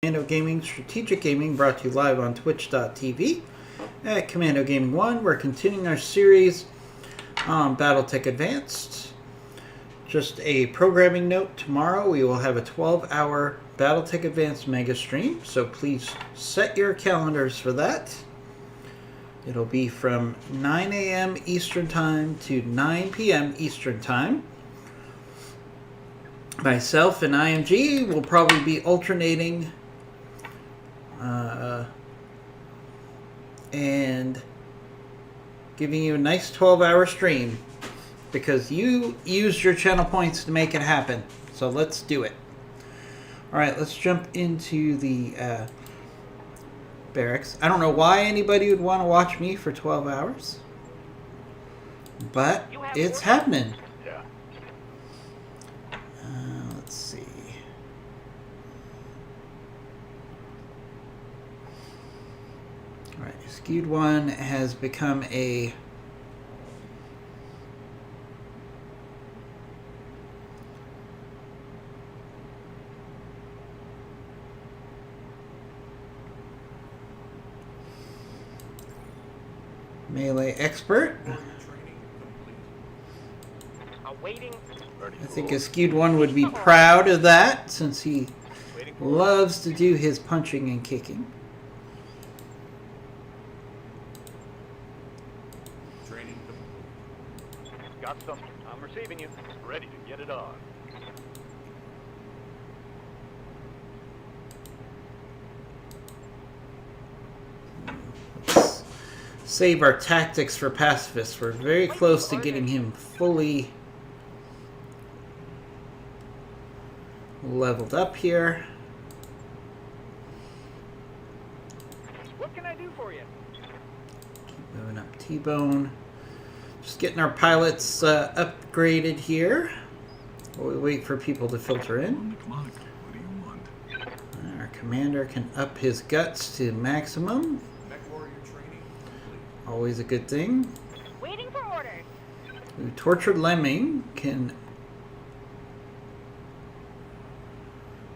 Commando Gaming Strategic Gaming, brought to you live on twitch.tv. At Commando Gaming 1, we're continuing our series on Battletech Advanced. Just a programming note, tomorrow we will have a 12-hour Battletech Advanced mega stream, so please set your calendars for that. It'll be from 9 a.m. Eastern Time to 9 p.m. Eastern Time. Myself and IMG will probably be alternating and giving you a nice 12-hour stream because you used your channel points to make it happen. So let's do it. Alright, let's jump into the barracks. I don't know why anybody would want to watch me for 12 hours, but it's happening. Let's see. Alright, Skewed One has become a melee expert. I think a Skewed One would be proud of that since he loves to do his punching and kicking. Training. Got some. I'm receiving you. Ready to get it on. Let's save our tactics for pacifists. We're very close to getting him fully leveled up here. What can I do for you? Keep moving up T-Bone. Just getting our pilots upgraded here while we wait for people to filter in. What do you want? Our commander can up his guts to maximum. Always a good thing. Waiting for orders. Tortured Lemming can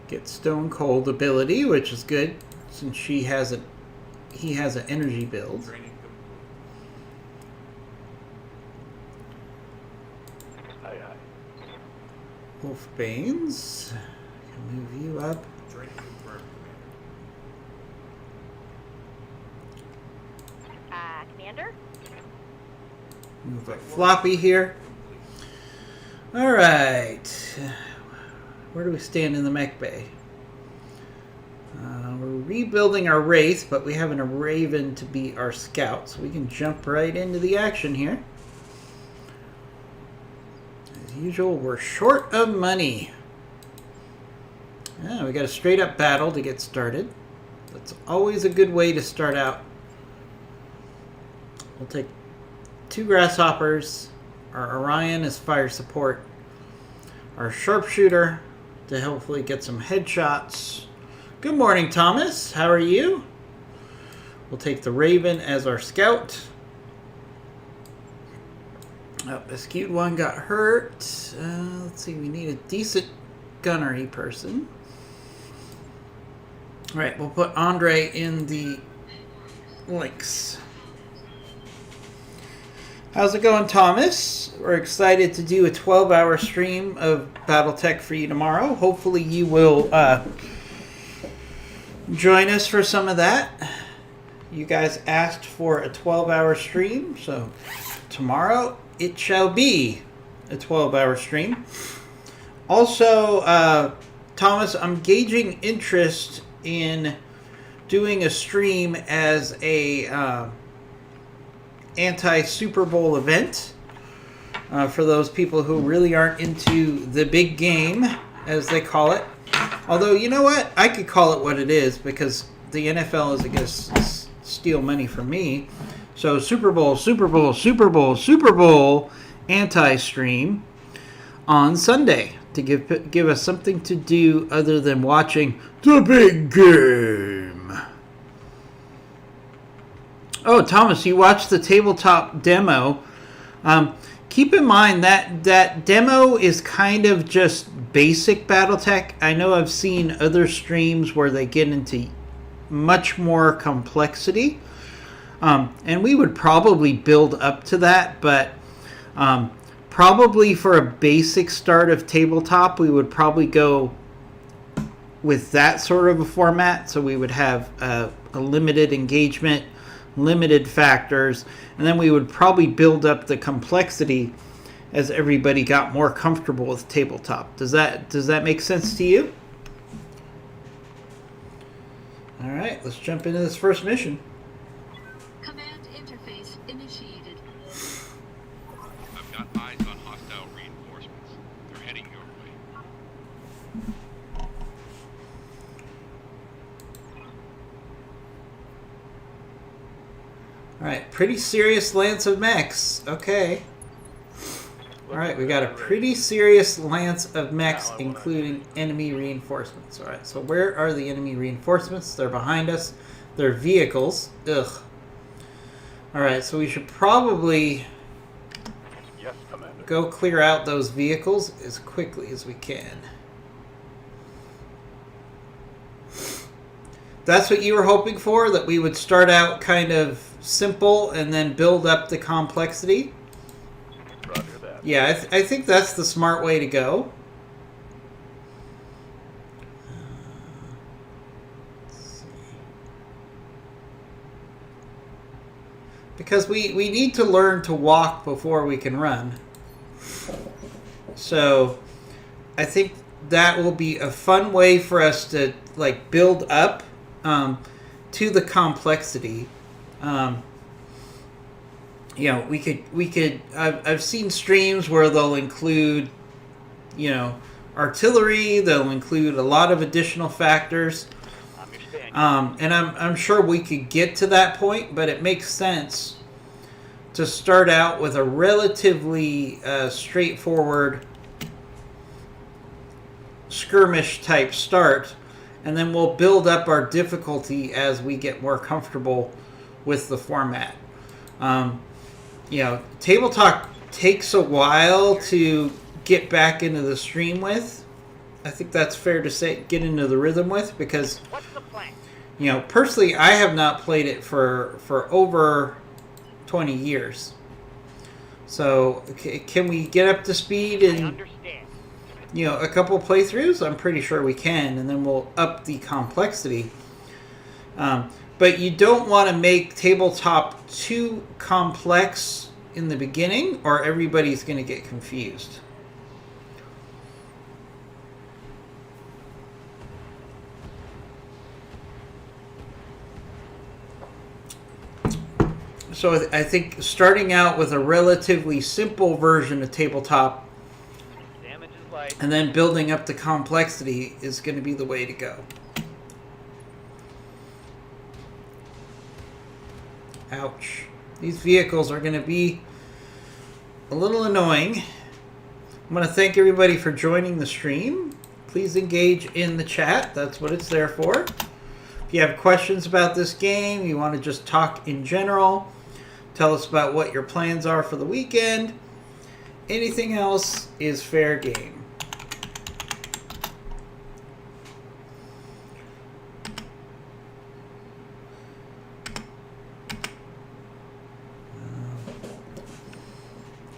get Stone Cold ability, which is good since he has an energy build. Wolfbanes can move you up. Commander? Move up Floppy here. Alright. Where do we stand in the mech bay? We're rebuilding our Wraith, but we have a Raven to be our scout, so we can jump right into the action here. As usual, we're short of money. Yeah, we got a straight up battle to get started. That's always a good way to start out. We'll take 2 Grasshoppers, our Orion as fire support, our Sharpshooter to hopefully get some headshots. Good morning, Thomas. How are you? We'll take the Raven as our scout. Oh, the Skewed One got hurt. Let's see, we need a decent gunnery person. All right, we'll put Andre in the links. How's it going, Thomas? We're excited to do a 12-hour stream of Battletech for you tomorrow. Hopefully you will join us for some of that. You guys asked for a 12-hour stream, so tomorrow it shall be a 12-hour stream. Also, Thomas, I'm gauging interest in doing a stream as a anti-Super Bowl event for those people who really aren't into the big game, as they call it. Although, you know what? I could call it what it is because the NFL isn't going to steal money from me. So Super Bowl, Super Bowl, Super Bowl, Super Bowl anti-stream on Sunday to give us something to do other than watching the big game. Oh, Thomas, you watched the tabletop demo. keep in mind that demo is kind of just basic BattleTech. I know I've seen other streams where they get into much more complexity. And we would probably build up to that, but probably for a basic start of tabletop, we would probably go with that sort of a format. So we would have a limited engagement, limited factors, and then we would probably build up the complexity as everybody got more comfortable with tabletop. Does that make sense to you? All right, let's jump into this first mission. Command interface initiated. I've got eyes on hostile reinforcements. They're heading your way. All right, pretty serious lance of mechs. Okay. All right, we got a pretty serious lance of mechs, including enemy reinforcements. All right, so where are the enemy reinforcements? They're behind us. They're vehicles. Ugh. All right, so we should probably Yes, Commander. go clear out those vehicles as quickly as we can. That's what you were hoping for, that we would start out kind of simple and then build up the complexity? Roger that. Yeah, I think that's the smart way to go. Let's see. Because we need to learn to walk before we can run. So I think that will be a fun way for us to like build up to the complexity. You know, we could. I've seen streams where they'll include, you know, artillery. They'll include a lot of additional factors, and I'm sure we could get to that point. But it makes sense to start out with a relatively straightforward skirmish type start, and then we'll build up our difficulty as we get more comfortable with the format. You know, tabletop takes a while to get back into the stream with. I think that's fair to say, get into the rhythm with, because, What's the plan? you know, personally, I have not played it for over 20 years. So, can we get up to speed I in, understand. you know, a couple playthroughs? I'm pretty sure we can, and then we'll up the complexity. But you don't want to make tabletop too complex in the beginning, or everybody's going to get confused. So I think starting out with a relatively simple version of tabletop Damage is light. and then building up the complexity is going to be the way to go. Ouch. These vehicles are going to be a little annoying. I'm going to thank everybody for joining the stream. Please engage in the chat. That's what it's there for. If you have questions about this game, you want to just talk in general, tell us about what your plans are for the weekend. Anything else is fair game.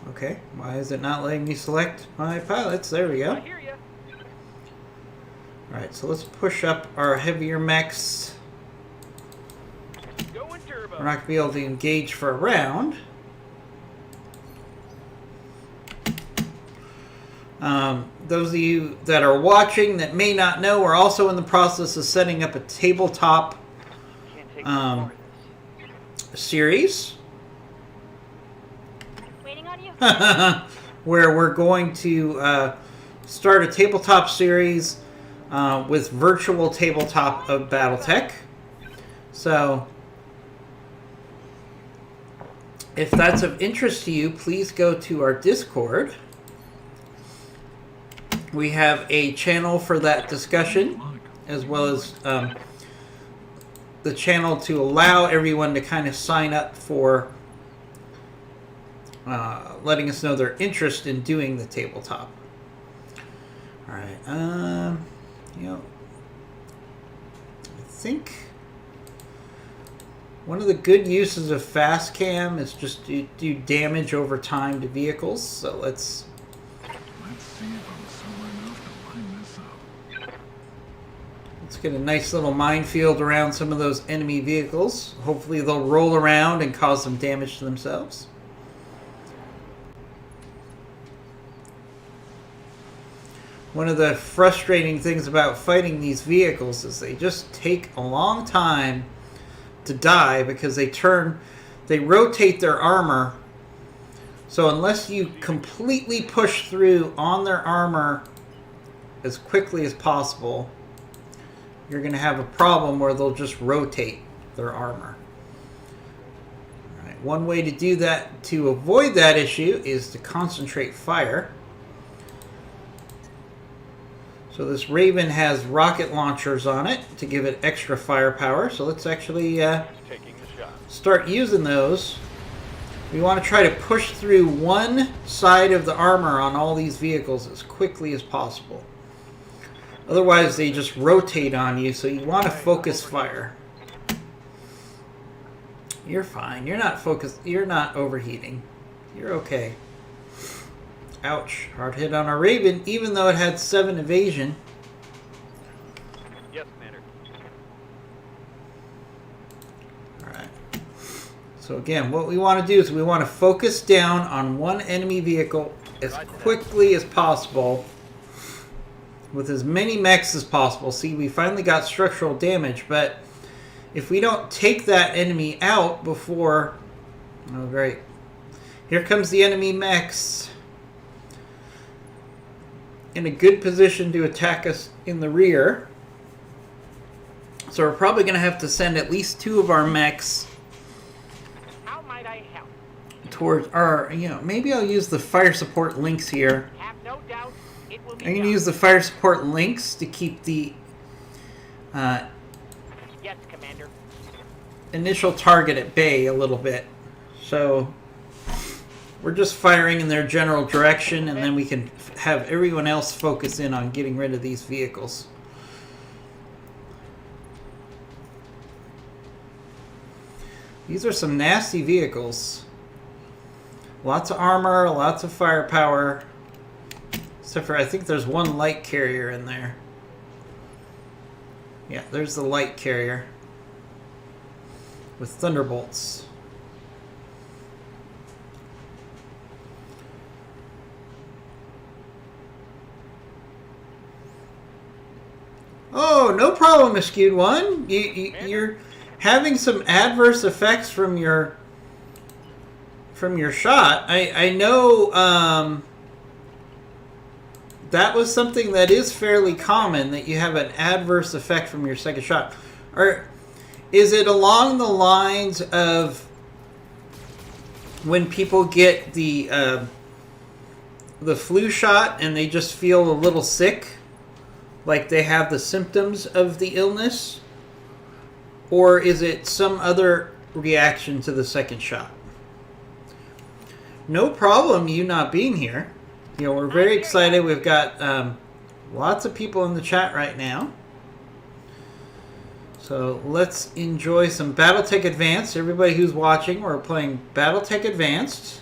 Okay, why is it not letting me select my pilots? There we go. I hear ya. Alright, so let's push up our heavier mechs. Going turbo. We're not going to be able to engage for a round. Those of you that are watching that may not know, we're also in the process of setting up a tabletop Can't take much more of this. series Waiting on you. where we're going to start a tabletop series with virtual tabletop of BattleTech. So if that's of interest to you, please go to our Discord. We have a channel for that discussion, as well as the channel to allow everyone to kind of sign up for letting us know their interest in doing the tabletop. All right. You know, I think one of the good uses of fast cam is just to do damage over time to vehicles. So let's see if I'm smart enough to line this up. let's get a nice little minefield around some of those enemy vehicles. Hopefully they'll roll around and cause some damage to themselves. One of the frustrating things about fighting these vehicles is they just take a long time to die because they rotate their armor. So unless you completely push through on their armor as quickly as possible, you're going to have a problem where they'll just rotate their armor. All right, one way to do that, to avoid that issue, is to concentrate fire. So this Raven has rocket launchers on it to give it extra firepower. So let's actually Taking the shot. start using those. We want to try to push through one side of the armor on all these vehicles as quickly as possible. Otherwise, they just rotate on you, so you want to focus fire. You're fine. You're not focused. You're not overheating. You're okay. Ouch. Hard hit on our Raven, even though it had 7 evasion. Yes, Commander. Alright. So again, what we want to do is we want to focus down on one enemy vehicle as quickly as possible with as many mechs as possible. See, we finally got structural damage, but if we don't take that enemy out before... Oh, great. Here comes the enemy mechs. In a good position to attack us in the rear. So we're probably going to have to send at least 2 of our mechs How might I help? towards our, maybe I'll use the fire support links here. Have no doubt it will be I'm going to done. use the fire support links to keep the Yes, Commander. initial target at bay a little bit. So we're just firing in their general direction, and then we can have everyone else focus in on getting rid of these vehicles. These are some nasty vehicles. Lots of armor, lots of firepower. Except for, I think there's one light carrier in there. Yeah, there's the light carrier with thunderbolts. Oh, no problem, Skewed One. You're having some adverse effects from your shot. I know that was something that is fairly common, that you have an adverse effect from your second shot. Or is it along the lines of when people get the flu shot and they just feel a little sick? Like they have the symptoms of the illness? Or is it some other reaction to the second shot? No problem you not being here. We're very excited. We've got lots of people in the chat right now. So let's enjoy some Battletech Advanced. Everybody who's watching, we're playing Battletech Advanced,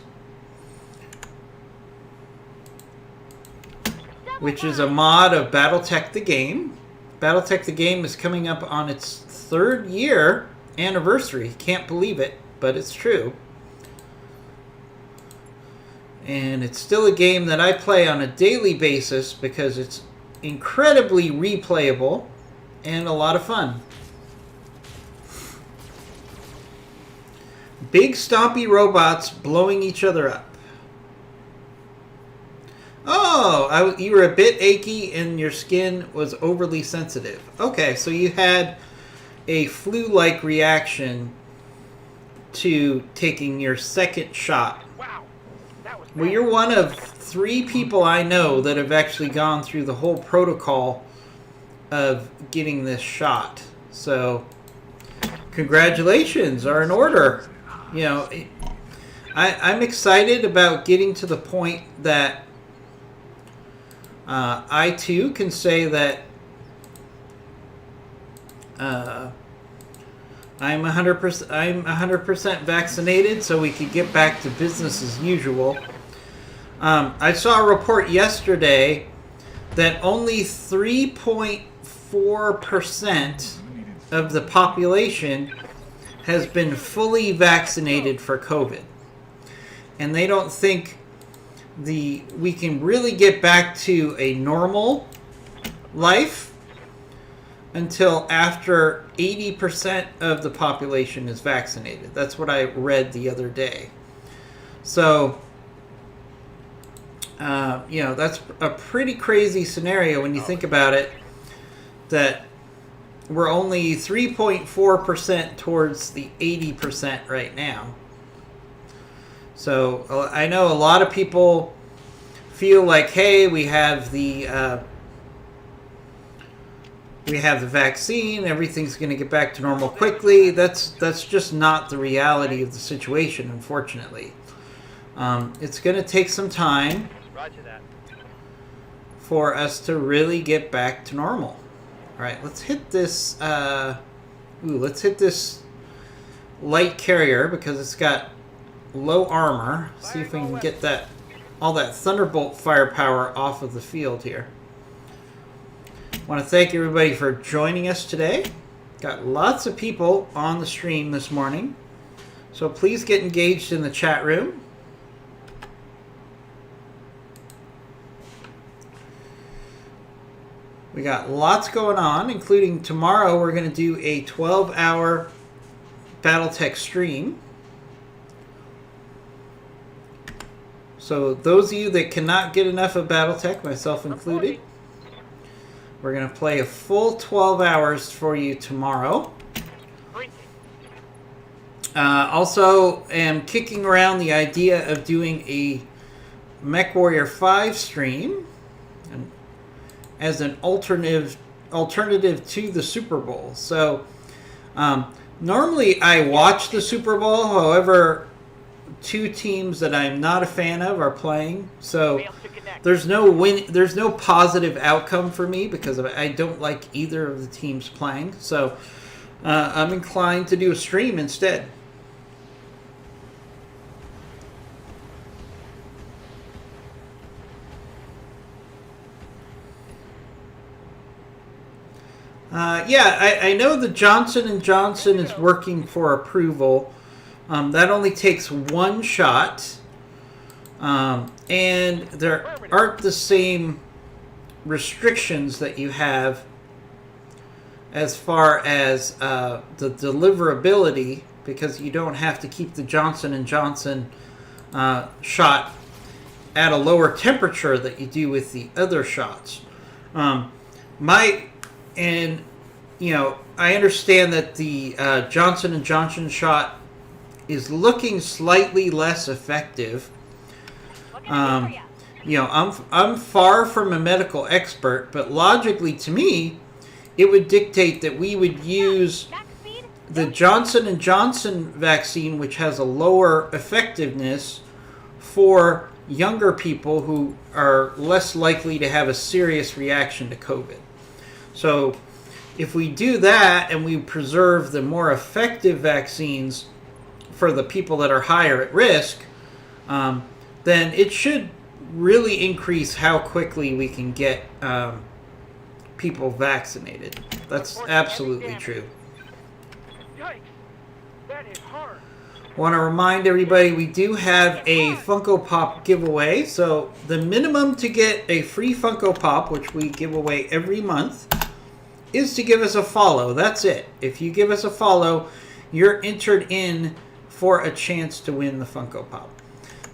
which is a mod of Battletech the game. Battletech the game is coming up on its 3rd year anniversary. Can't believe it, but it's true. And it's still a game that I play on a daily basis because it's incredibly replayable and a lot of fun. Big stompy robots blowing each other up. Oh, you were a bit achy and your skin was overly sensitive. Okay, so you had a flu-like reaction to taking your second shot. Wow, that was Well, bad. you're one of 3 people I know that have actually gone through the whole protocol of getting this shot. So, congratulations are in order. I'm excited about getting to the point that I too can say that I'm 100% vaccinated, so we could get back to business as usual. I saw a report yesterday that only 3.4% of the population has been fully vaccinated for COVID. And they don't think we can really get back to a normal life until after 80% of the population is vaccinated. That's what I read the other day. So, that's a pretty crazy scenario when you think about it, that we're only 3.4% towards the 80% right now. So I know a lot of people feel like, hey, we have the vaccine, everything's going to get back to normal quickly. That's just not the reality of the situation, unfortunately. It's going to take some time for us to really get back to normal. All right, let's hit this. Let's hit this light carrier because it's got low armor. See if we can get all that Thunderbolt firepower off of the field here. I want to thank everybody for joining us today. Got lots of people on the stream this morning, so please get engaged in the chat room. We got lots going on, including tomorrow we're going to do a 12-hour Battletech stream. So those of you that cannot get enough of Battletech, myself included, we're going to play a full 12 hours for you tomorrow. Also am kicking around the idea of doing a MechWarrior 5 stream as an alternative to the Super Bowl. So normally I watch the Super Bowl, however, two teams that I'm not a fan of are playing. So there's no positive outcome for me because I don't like either of the teams playing. So I'm inclined to do a stream instead. I know the Johnson & Johnson is working for approval. That only takes one shot. And there aren't the same restrictions that you have as far as the deliverability, because you don't have to keep the Johnson & Johnson shot at a lower temperature that you do with the other shots. I understand that the Johnson & Johnson shot is looking slightly less effective. I'm far from a medical expert, but logically to me, it would dictate that we would use the Johnson & Johnson vaccine, which has a lower effectiveness, for younger people who are less likely to have a serious reaction to COVID. So if we do that and we preserve the more effective vaccines for the people that are higher at risk, then it should really increase how quickly we can get people vaccinated. That's absolutely true. Yikes! That is hard. Want to remind everybody we do have a Funko Pop giveaway. So the minimum to get a free Funko Pop, which we give away every month, is to give us a follow. That's it. If you give us a follow, you're entered in for a chance to win the Funko Pop.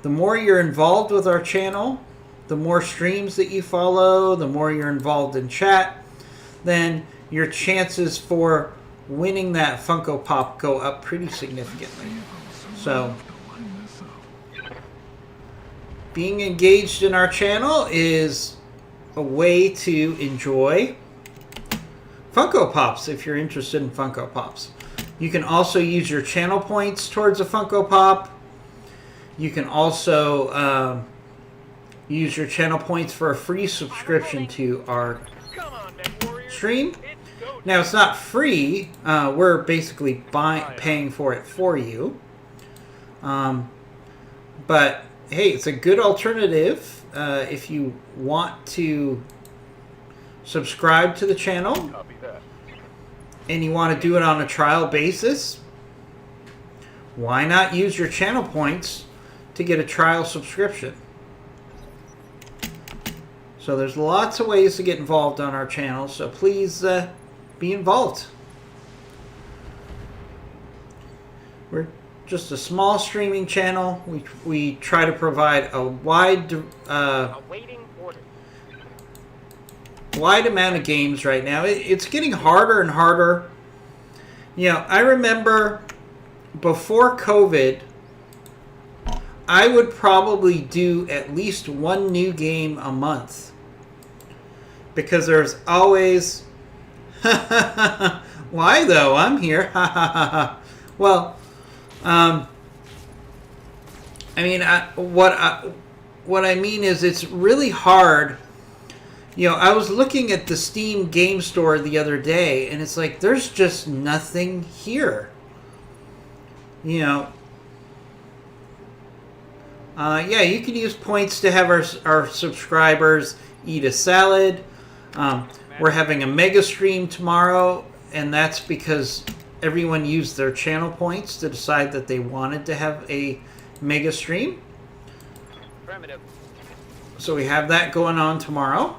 The more you're involved with our channel, the more streams that you follow, the more you're involved in chat, then your chances for winning that Funko Pop go up pretty significantly. So, being engaged in our channel is a way to enjoy Funko Pops if you're interested in Funko Pops. You can also use your channel points towards a Funko Pop. You can also use your channel points for a free subscription to our Come on, Mech Warriors. stream. It's go Now, it's not free. We're basically paying for it for you. But, hey, it's a good alternative if you want to subscribe to the channel Copy that. and you want to do it on a trial basis. Why not use your channel points to get a trial subscription? So there's lots of ways to get involved on our channel, so please be involved. We're just a small streaming channel. We try to provide a wide awaiting orders. wide amount of games right now. It's getting harder and harder. You know, I remember before COVID, I would probably do at least one new game a month. Because there's always... Why though? I'm here. Well, I mean, what I mean is it's really hard. You know, I was looking at the Steam game store the other day, and it's like, there's just nothing here. You know, yeah, you can use points to have our subscribers eat a salad. We're having a mega stream tomorrow, and that's because everyone used their channel points to decide that they wanted to have a mega stream. Affirmative. So we have that going on tomorrow.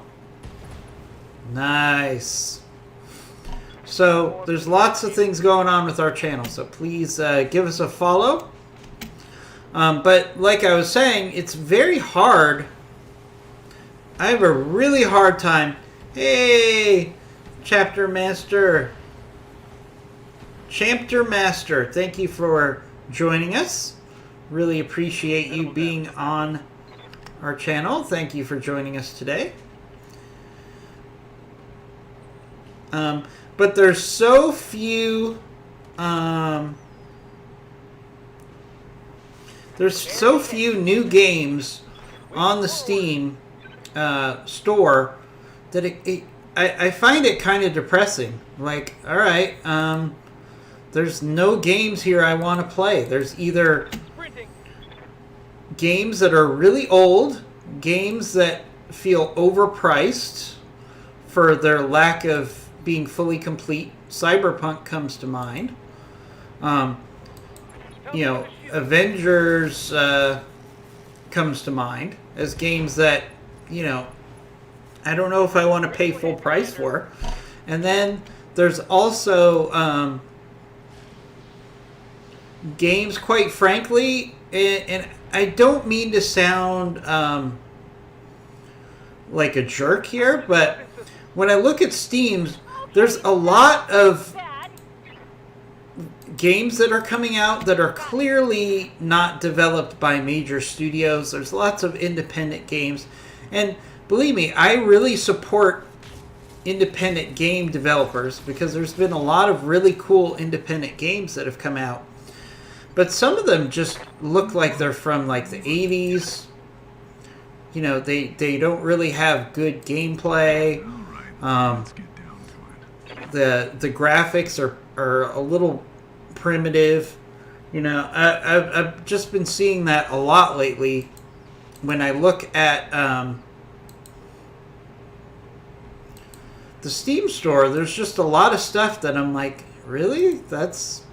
Nice. So there's lots of things going on with our channel, so please give us a follow. But like I was saying, it's very hard. I have a really hard time. Hey, Chapter Master, thank you for joining us. Really appreciate you being on our channel. Thank you for joining us today. But there's so few new games on the Steam store that I find it kind of depressing. Like, all right, there's no games here I want to play. There's either Sprinting. games that are really old, games that feel overpriced for their lack of being fully complete. Cyberpunk comes to mind. You know, Avengers comes to mind as games that, you know, I don't know if I want to pay full price for. And then there's also games, quite frankly, and I don't mean to sound like a jerk here, but when I look at Steam, there's a lot of games that are coming out that are clearly not developed by major studios. There's lots of independent games. And believe me, I really support independent game developers because there's been a lot of really cool independent games that have come out. But some of them just look like they're from like the 80s. You know, they don't really have good gameplay. Let's get down to it. The graphics are a little primitive. You know, I've just been seeing that a lot lately when I look at the Steam store. There's just a lot of stuff that I'm like, really? That's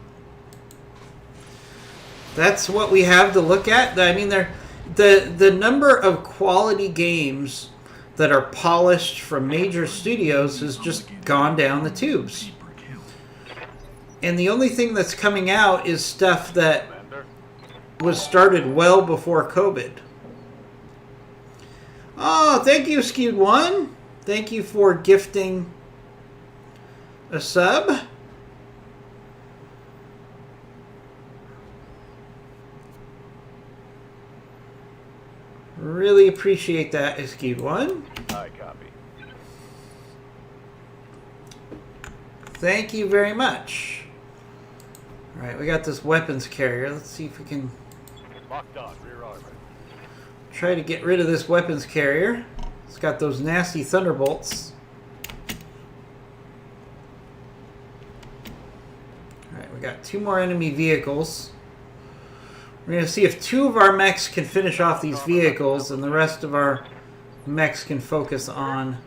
what we have to look at? I mean, the number of quality games that are polished from major studios has just gone down the tubes. And the only thing that's coming out is stuff that was started well before COVID. Oh, thank you, Skewed One. Thank you for gifting a sub. Really appreciate that, Skewed One. I copy. Thank you very much. Alright, we got this weapons carrier. Let's see if we can Locked on, rear armor. Try to get rid of this weapons carrier. It's got those nasty thunderbolts. Alright, we got 2 more enemy vehicles. We're going to see if 2 of our mechs can finish off these vehicles and the rest of our mechs can focus on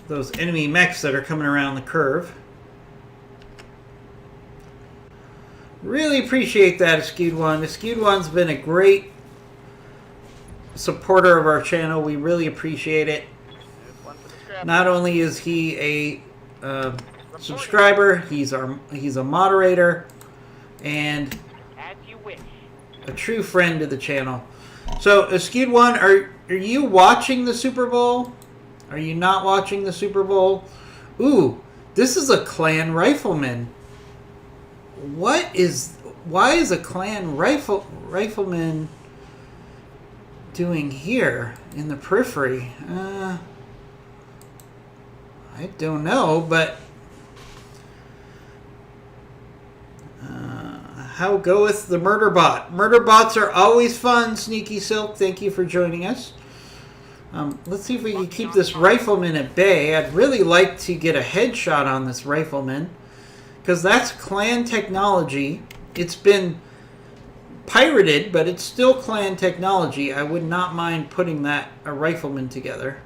those enemy mechs that are coming around the curve. Really appreciate that, Askewed One. Askewed One's been a great supporter of our channel. We really appreciate it. There's one for the scrap. Not only is he a subscriber, he's a moderator and As you wish. a true friend of the channel. So, Askewed One, are you watching the Super Bowl? Are you not watching the Super Bowl? Ooh, this is a clan rifleman. Why is a clan rifleman doing here in the periphery? I don't know, but how goeth the murder bot? Murder bots are always fun. Sneaky Silk, thank you for joining us. Let's see if we can keep this rifleman at bay. I'd really like to get a headshot on this rifleman, because that's clan technology. It's been pirated, but it's still clan technology. I would not mind putting a rifleman together.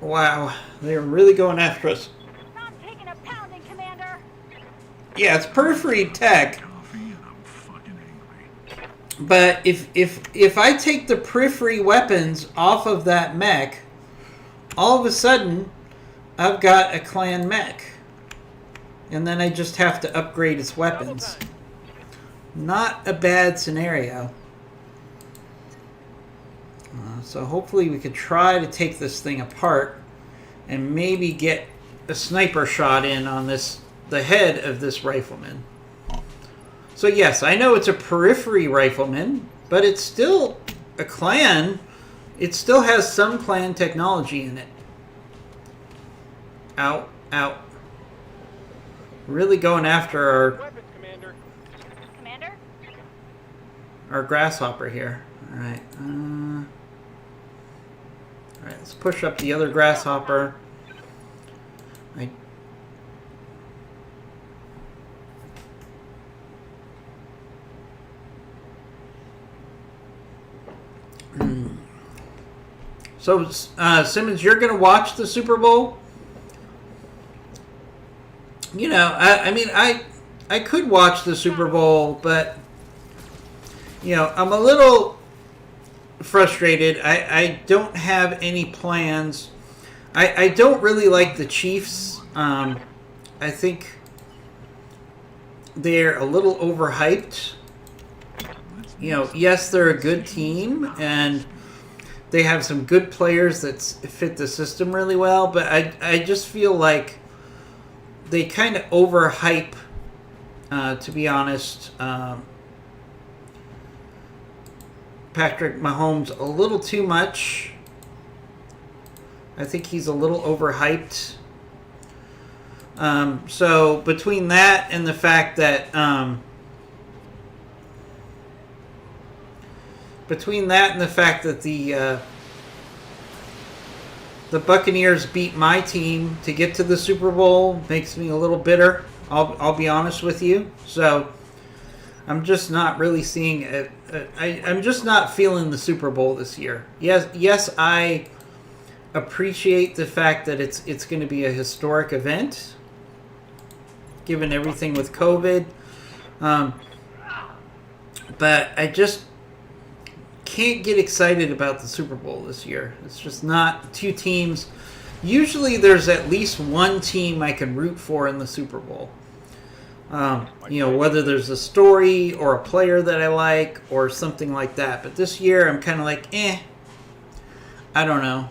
Wow, they're really going after us. Not taking a pounding, Commander. Yeah, it's periphery tech. Coffee and I'm fucking angry. But if I take the periphery weapons off of that mech, all of a sudden I've got a clan mech. And then I just have to upgrade its weapons. Not a bad scenario. So hopefully we could try to take this thing apart and maybe get a sniper shot in on the head of this rifleman. So yes, I know it's a periphery rifleman, but it's still a clan. It still has some clan technology in it. Ow, ow. Really going after Weapons, Commander. Commander? our grasshopper here. Alright. Alright, let's push up the other grasshopper. So, Simmons, you're going to watch the Super Bowl? You know, I mean, I could watch the Super Bowl, but, you know, I'm a little frustrated. I don't have any plans. I don't really like the Chiefs. I think they're a little overhyped. You know, yes, they're a good team, and they have some good players that fit the system really well, but I just feel like they kind of overhype, to be honest, Patrick Mahomes a little too much. I think he's a little overhyped. So between that and the fact that the Buccaneers beat my team to get to the Super Bowl makes me a little bitter. I'll be honest with you. So I'm just not really seeing it. I'm just not feeling the Super Bowl this year. Yes, I appreciate the fact that it's going to be a historic event, given everything with COVID. But I just can't get excited about the Super Bowl this year. It's just not two teams. Usually there's at least one team I can root for in the Super Bowl. You know, whether there's a story or a player that I like or something like that. But this year I'm kind of like, I don't know.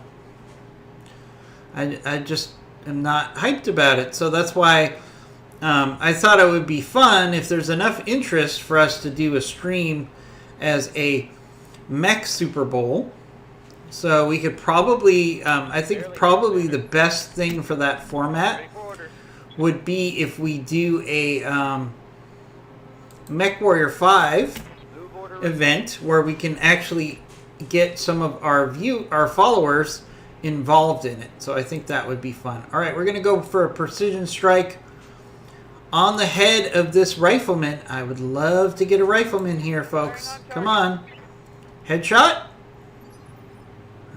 I just am not hyped about it. So that's why I thought it would be fun if there's enough interest for us to do a stream as a mech Super Bowl. So we could probably, I think probably the best thing for that format would be if we do a Mech Warrior 5 Move order. event where we can actually get some of our followers involved in it. So I think that would be fun. All right, we're going to go for a precision strike on the head of this rifleman. I would love to get a rifleman here, folks. Come on. Headshot?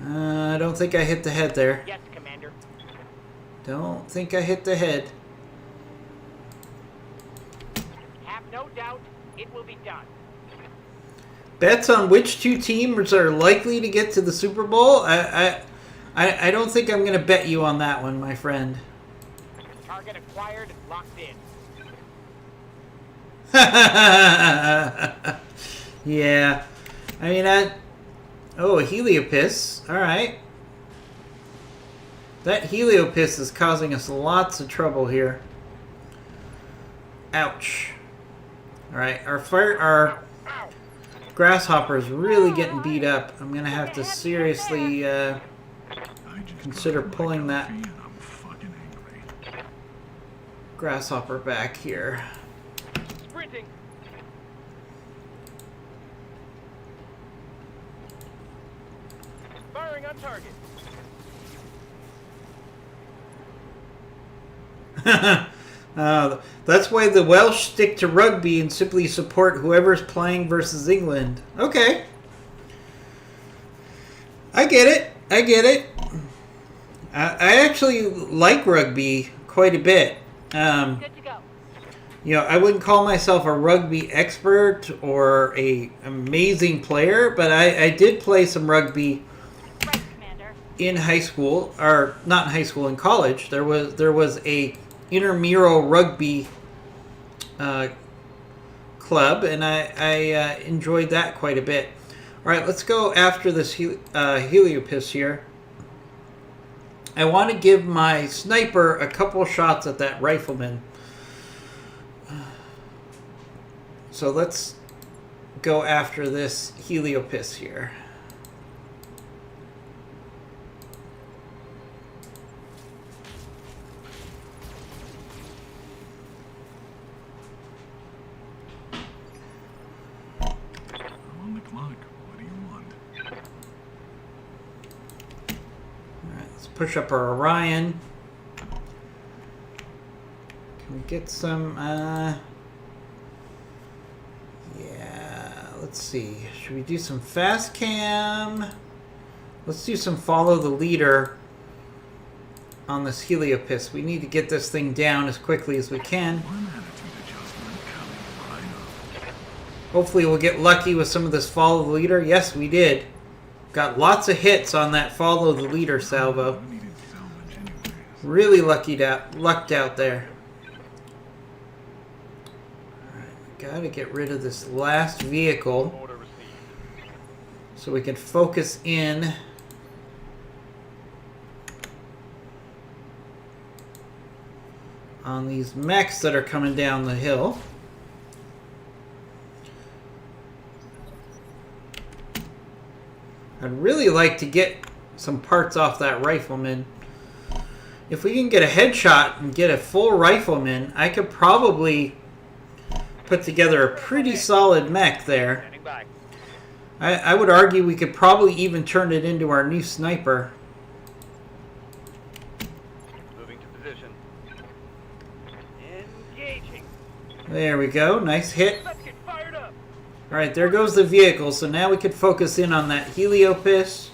I don't think I hit the head there. Yes, Commander. Don't think I hit the head. Have no doubt it will be done. Bets on which two teams are likely to get to the Super Bowl? I don't think I'm going to bet you on that one, my friend. Target acquired, locked in. Yeah. I mean, oh, a Heliopis. All right. That Heliopis is causing us lots of trouble here. Ouch. All right, our grasshopper is really getting beat up. I'm gonna have to seriously I just consider got pulling my that coffee and I'm fucking angry. grasshopper back here. Sprinting. Firing on target. That's why the Welsh stick to rugby and simply support whoever's playing versus England. Okay. I get it. I get it. I actually like rugby quite a bit. Good to go. You know, I wouldn't call myself a rugby expert or a amazing player, but I did play some rugby Right, Commander. in high school, or not in high school, in college. There was a intramural rugby club, and I enjoyed that quite a bit. All right, let's go after this Heliopis here. I want to give my sniper a couple shots at that rifleman. So let's go after this Heliopis here. I'm on the clock. What do you want? Alright, let's push up our Orion. Can we get some, yeah, let's see. Should we do some fast cam? Let's do some follow the leader on this Heliopis. We need to get this thing down as quickly as we can. One attitude adjustment coming right up. Hopefully we'll get lucky with some of this follow the leader. Yes, we did. Got lots of hits on that follow the leader salvo. I needed salvage anyways. Really lucked out there. Alright, we gotta get rid of this last vehicle Order received. so we can focus in on these mechs that are coming down the hill. I'd really like to get some parts off that rifleman. If we can get a headshot and get a full rifleman, I could probably put together a pretty solid mech there. Standing by. I would argue we could probably even turn it into our new sniper. Moving to position. Engaging. There we go. Nice hit. Let's get fired up. Alright, there goes the vehicle. So now we could focus in on that Heliopis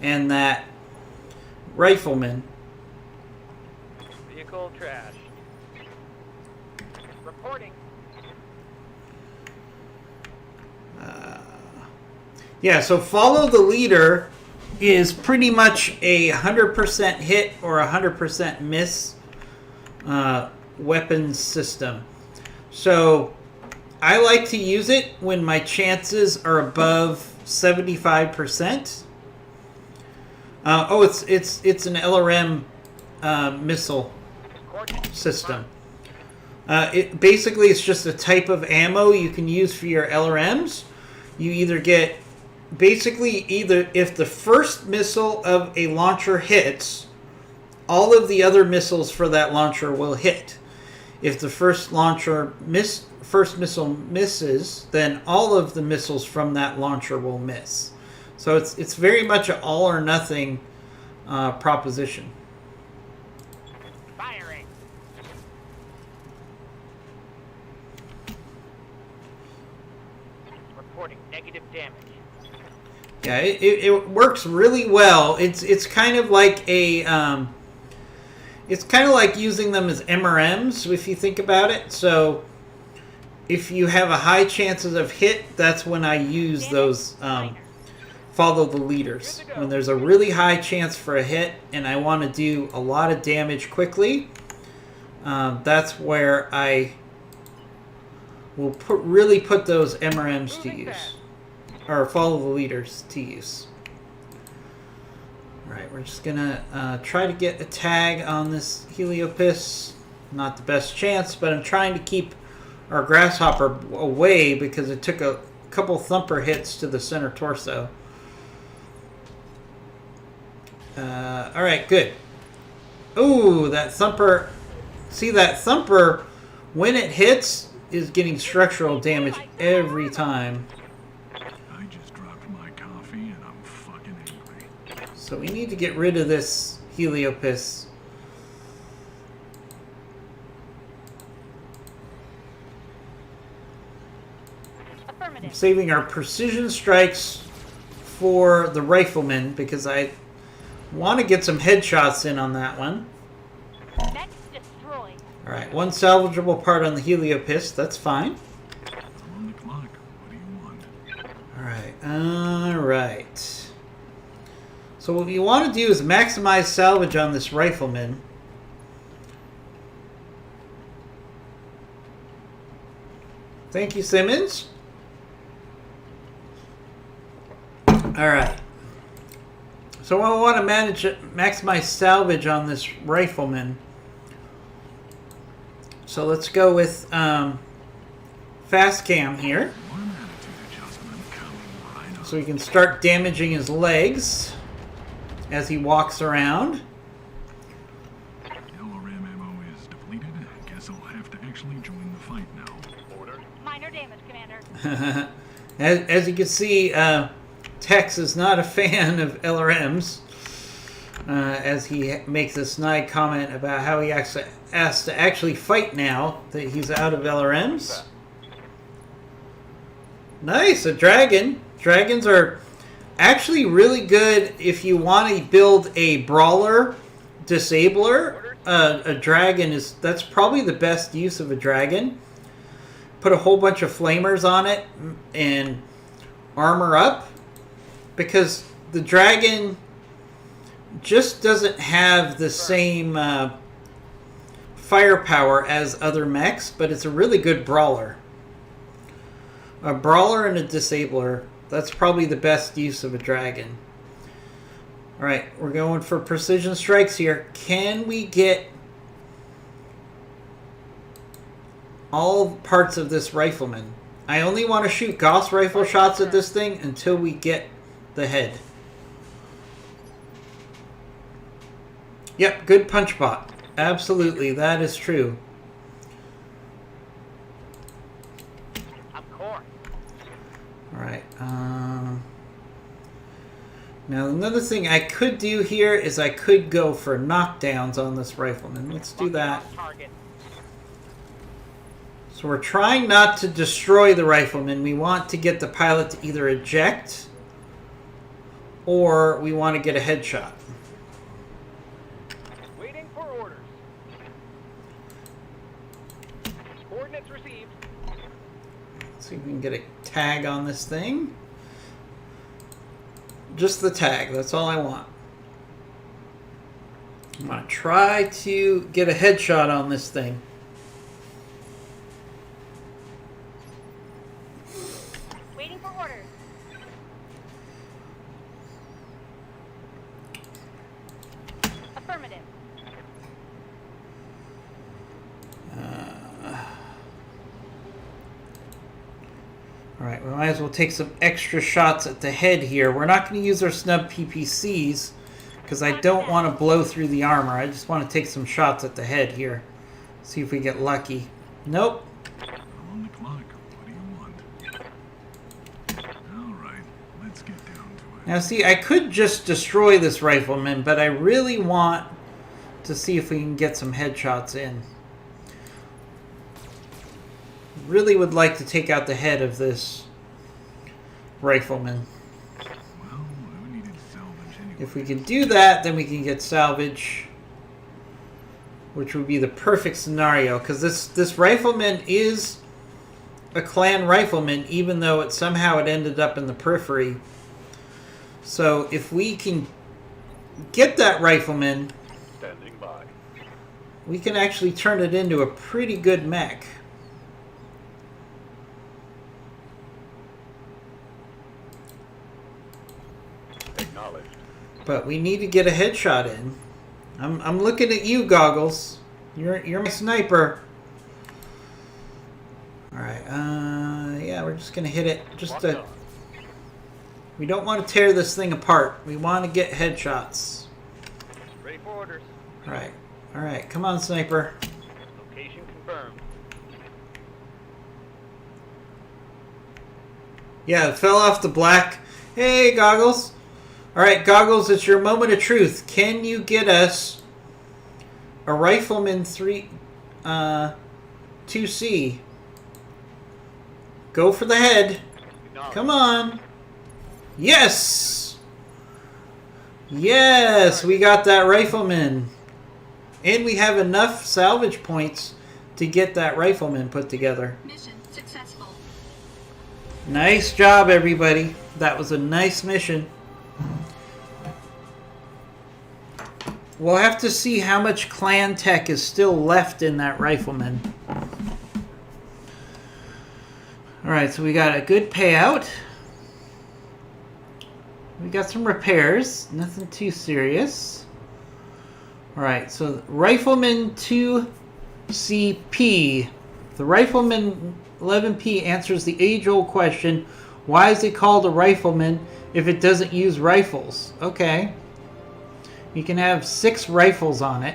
and that rifleman. Vehicle trash. Reporting. Yeah, so follow the leader is pretty much a 100% hit or 100% miss weapons system. So I like to use it when my chances are above 75%. It's an LRM missile Coordinates. system. It's just a type of ammo you can use for your LRMs. You either get if the first missile of a launcher hits, all of the other missiles for that launcher will hit. If the first missile misses, then all of the missiles from that launcher will miss. So it's very much an all or nothing proposition. Firing. Reporting negative damage. Yeah, it works really well. It's kind of like a it's kind of like using them as MRMs if you think about it. So if you have a high chances of hit, that's when I use those follow the leaders. When there's a really high chance for a hit and I want to do a lot of damage quickly, that's where I will really put those MRMs to use. Or follow the leaders to use. Alright, we're just gonna try to get a tag on this Heliopis. Not the best chance, but I'm trying to keep our Grasshopper away because it took a couple thumper hits to the center torso. Alright, good. Ooh, that thumper. See, that thumper, when it hits, is getting structural damage every time. I just dropped my coffee and I'm fucking angry. So we need to get rid of this Heliopis. I'm Affirmative. saving our precision strikes for the rifleman because I want to get some headshots in on that one. Next, destroy. Alright, one salvageable part on the Heliopis. That's fine. I'm on the clock. What do you want? Alright. So what you want to do is maximize salvage on this rifleman. Thank you, Simmons. Alright. So I want to maximize salvage on this rifleman. So let's go with fast cam here. One attitude adjustment coming right up. So we can start damaging his legs as he walks around. LRM ammo is depleted. Guess I'll have to actually join the fight now. Order. Minor damage, Commander. As you can see, Tex is not a fan of LRMs, as he makes a snide comment about how he actually has to actually fight now that he's out of LRMs. Nice, a dragon. Dragons are actually really good if you want to build a brawler disabler. A dragon that's probably the best use of a dragon. Put a whole bunch of flamers on it and armor up, because the dragon just doesn't have the same firepower as other mechs, but it's a really good brawler. A brawler and a disabler, that's probably the best use of a dragon. Alright, we're going for precision strikes here. Can we get all parts of this rifleman? I only want to shoot Gauss rifle shots at this thing until we get the head. Yep, good punch bot. Absolutely, that is true. I'm core. Alright, now another thing I could do here is I could go for knockdowns on this rifleman. Let's do that. Target. So we're trying not to destroy the rifleman. We want to get the pilot to either eject or we want to get a headshot. Waiting for orders. Coordinates received. Let's see if we can get a tag on this thing. Just the tag, that's all I want. I'm going to try to get a headshot on this thing. Waiting for orders. Affirmative. Alright, we might as well take some extra shots at the head here. We're not going to use our snub PPCs because I don't want to blow through the armor. I just want to take some shots at the head here. See if we get lucky. Nope. I'm on the clock. What do you want? All right, let's get down to it. Now see, I could just destroy this rifleman, but I really want to see if we can get some headshots in. Really would like to take out the head of this rifleman. Well, we needed salvage anyway. If we can do that, then we can get salvage, which would be the perfect scenario, because this rifleman is a clan rifleman, even though it ended up in the periphery. So if we can get that rifleman, Standing by. we can actually turn it into a pretty good mech. Acknowledged. But we need to get a headshot in. I'm looking at you, Goggles. You're my sniper. All right. Yeah, we're just gonna hit it. Locked on. We don't want to tear this thing apart. We want to get headshots. Ready for orders. All right. All right. Come on, sniper. Location confirmed. Yeah, it fell off the black. Hey, Goggles. All right, Goggles, it's your moment of truth. Can you get us a Rifleman 2C? Go for the head. Acknowledged. Come on. Yes! Yes, we got that Rifleman. And we have enough salvage points to get that Rifleman put together. Mission successful. Nice job, everybody. That was a nice mission. We'll have to see how much clan tech is still left in that rifleman. Alright, so we got a good payout. We got some repairs. Nothing too serious. Alright, so Rifleman 2CP. The Rifleman 11P answers the age-old question, why is it called a rifleman if it doesn't use rifles? Okay. You can have 6 rifles on it.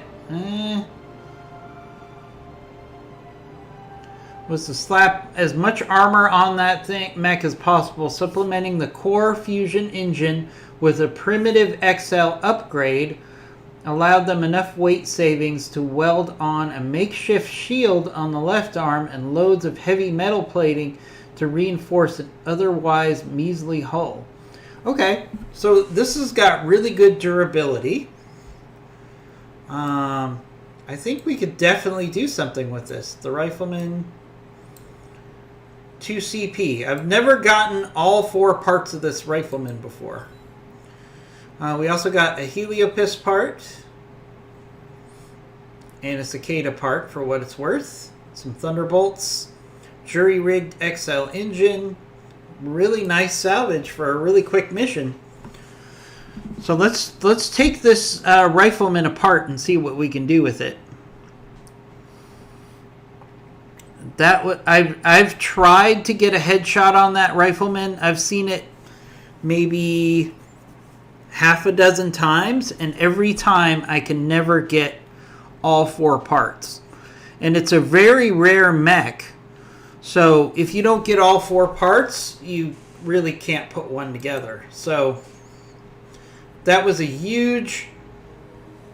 Was to slap as much armor on that mech as possible, supplementing the core fusion engine with a primitive XL upgrade allowed them enough weight savings to weld on a makeshift shield on the left arm and loads of heavy metal plating to reinforce an otherwise measly hull. Okay, so this has got really good durability. I think we could definitely do something with this. The Rifleman 2CP. I've never gotten all 4 parts of this Rifleman before. We also got a Heliopis part and a Cicada part for what it's worth. Some Thunderbolts, jury-rigged XL engine. Really nice salvage for a really quick mission. So let's take this rifleman apart and see what we can do with it. I've tried to get a headshot on that rifleman. I've seen it maybe half a dozen times, and every time I can never get all 4 parts. And it's a very rare mech. So if you don't get all 4 parts, you really can't put one together. So that was a huge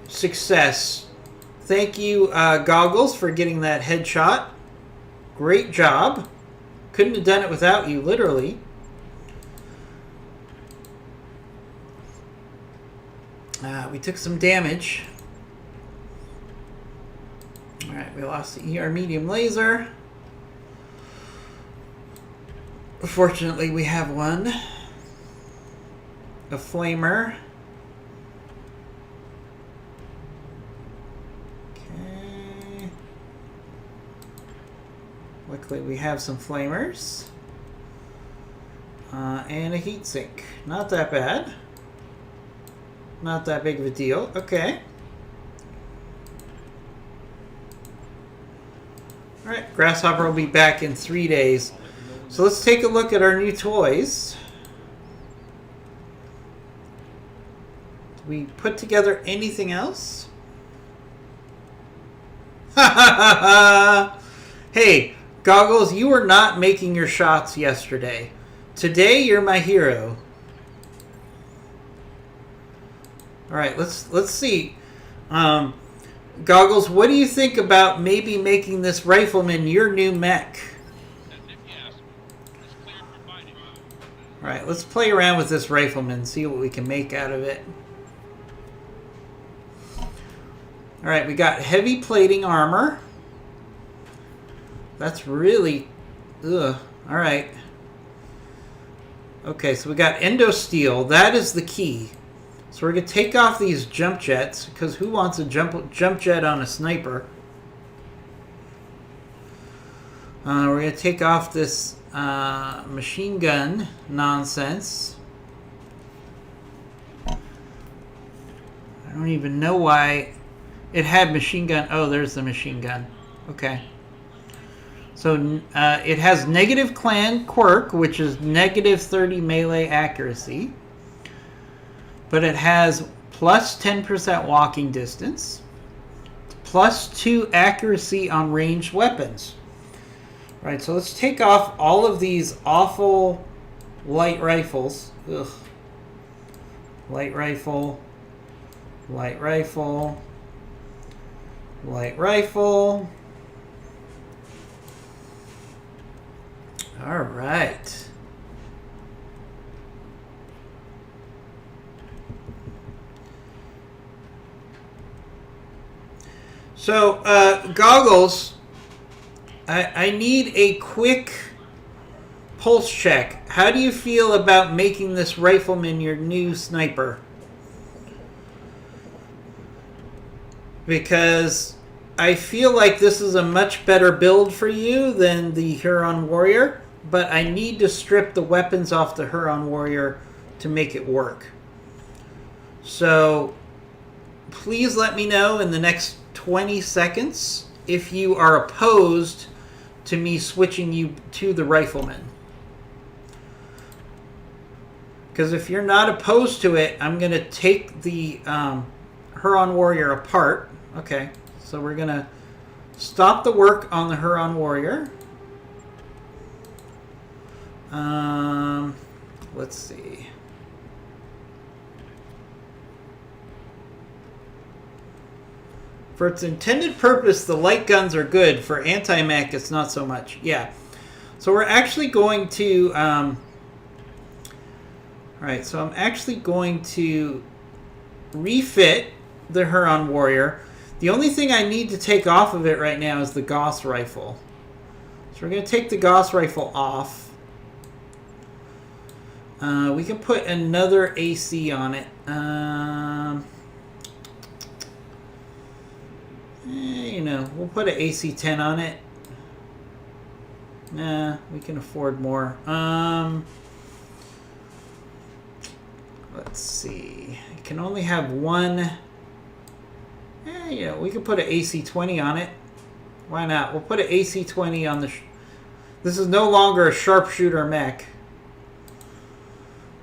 success. Thank you, Goggles, for getting that headshot. Great job. Couldn't have done it without you, literally. We took some damage. Alright, we lost the ER medium laser. Fortunately, we have one. A flamer. Okay. Luckily, we have some flamers. And a heatsink. Not that bad. Not that big of a deal. Okay. Alright, Grasshopper will be back in 3 days. So let's take a look at our new toys. we put together anything else? Ha ha ha ha! Hey, Goggles, you were not making your shots yesterday. Today, you're my hero. All right, let's see. Goggles, what do you think about maybe making this rifleman your new mech? All right, let's play around with this rifleman, see what we can make out of it. All right, we got heavy plating armor. That's really, ugh. All right. Okay, so we got endo steel. That is the key. So we're gonna take off these jump jets because who wants a jump jet on a sniper? We're gonna take off this machine gun nonsense. I don't even know why it had machine gun. Oh, there's the machine gun. Okay. So it has negative clan quirk, which is negative 30 melee accuracy. But it has plus 10% walking distance. Plus 2 accuracy on ranged weapons. All right, so let's take off all of these awful light rifles. Ugh. Light rifle. Light rifle. Light rifle. All right. So, Goggles, I need a quick pulse check. How do you feel about making this rifleman your new sniper? Because I feel like this is a much better build for you than the Huron Warrior, but I need to strip the weapons off the Huron Warrior to make it work. So please let me know in the next 20 seconds if you are opposed to me switching you to the rifleman. Because if you're not opposed to it, I'm going to take the Huron Warrior apart. Okay, so we're going to stop the work on the Huron Warrior. Let's see. For its intended purpose, the light guns are good. For anti-mech, it's not so much. Yeah. So we're actually going to... Alright, so I'm actually going to refit the Huron Warrior. The only thing I need to take off of it right now is the Gauss rifle. So we're going to take the Gauss rifle off. We can put another AC on it. You know, we'll put an AC-10 on it. Nah, we can afford more. Let's see. It can only have one. Yeah, we could put an AC-20 on it. Why not? We'll put an AC-20 on the... This is no longer a sharpshooter mech.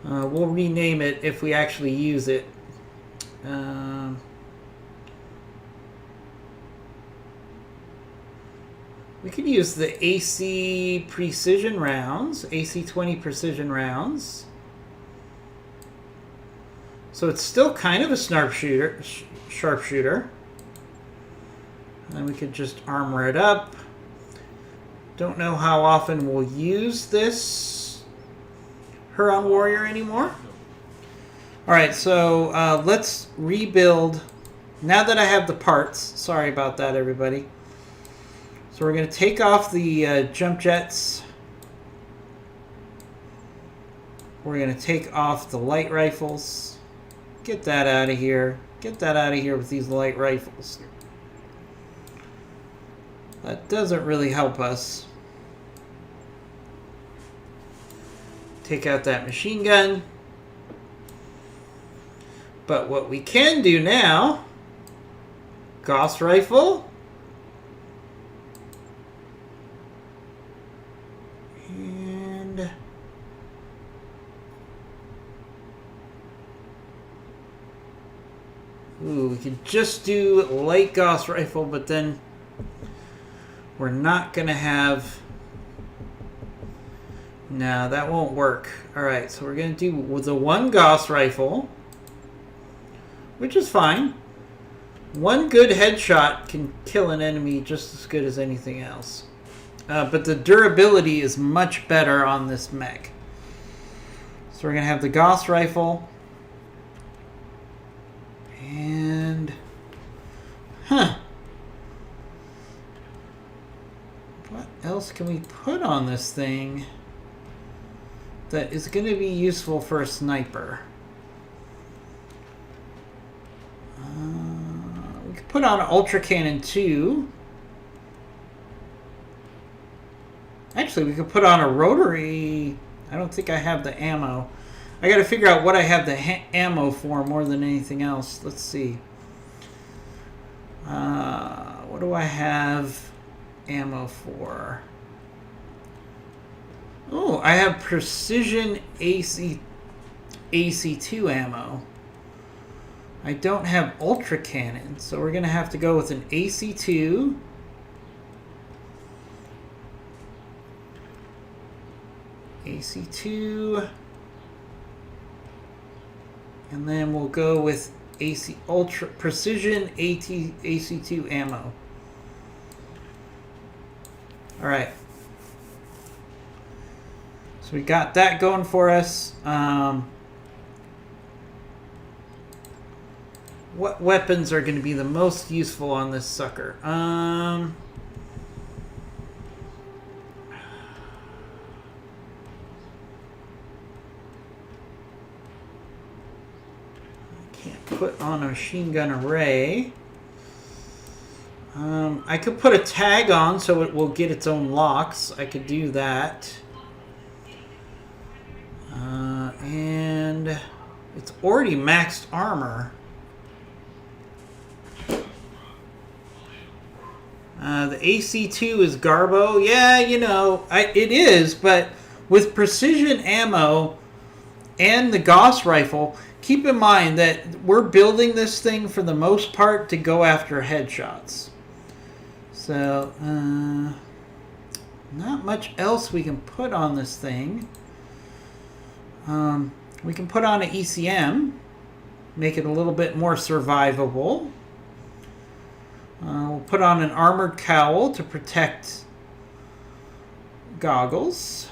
We'll rename it if we actually use it. We could use the AC precision rounds, AC-20 precision rounds. So it's still kind of a sharpshooter. And we could just armor it up. Don't know how often we'll use this Huron Warrior anymore. Alright, so let's rebuild. Now that I have the parts, sorry about that, everybody. So we're going to take off the jump jets. We're going to take off the light rifles. Get that out of here. Get that out of here with these light rifles. That doesn't really help us. Take out that machine gun. But what we can do now, Gauss rifle. And could just do light Gauss rifle, but then we're not going to have... No, that won't work. Alright, so we're going to do with the one Gauss rifle, which is fine. One good headshot can kill an enemy just as good as anything else. But the durability is much better on this mech. So we're going to have the Gauss rifle. And... What else can we put on this thing that is going to be useful for a sniper? We could put on Ultra Cannon 2. Actually, we could put on a rotary. I don't think I have the ammo. I got to figure out what I have the ammo for more than anything else. Let's see. What do I have ammo for? Oh, I have precision AC2 ammo. I don't have Ultra Cannon, so we're going to have to go with an AC2. AC2. And then we'll go with Ultra Precision AC2 ammo. Alright. So we got that going for us. What weapons are going to be the most useful on this sucker? Can't put on a machine gun array. I could put a tag on so it will get its own locks. I could do that. And it's already maxed armor. The AC2 is Garbo. Yeah, you know, it is, but with precision ammo and the Gauss rifle, keep in mind that we're building this thing for the most part to go after headshots. So, not much else we can put on this thing. We can put on an ECM, make it a little bit more survivable. We'll put on an armored cowl to protect goggles.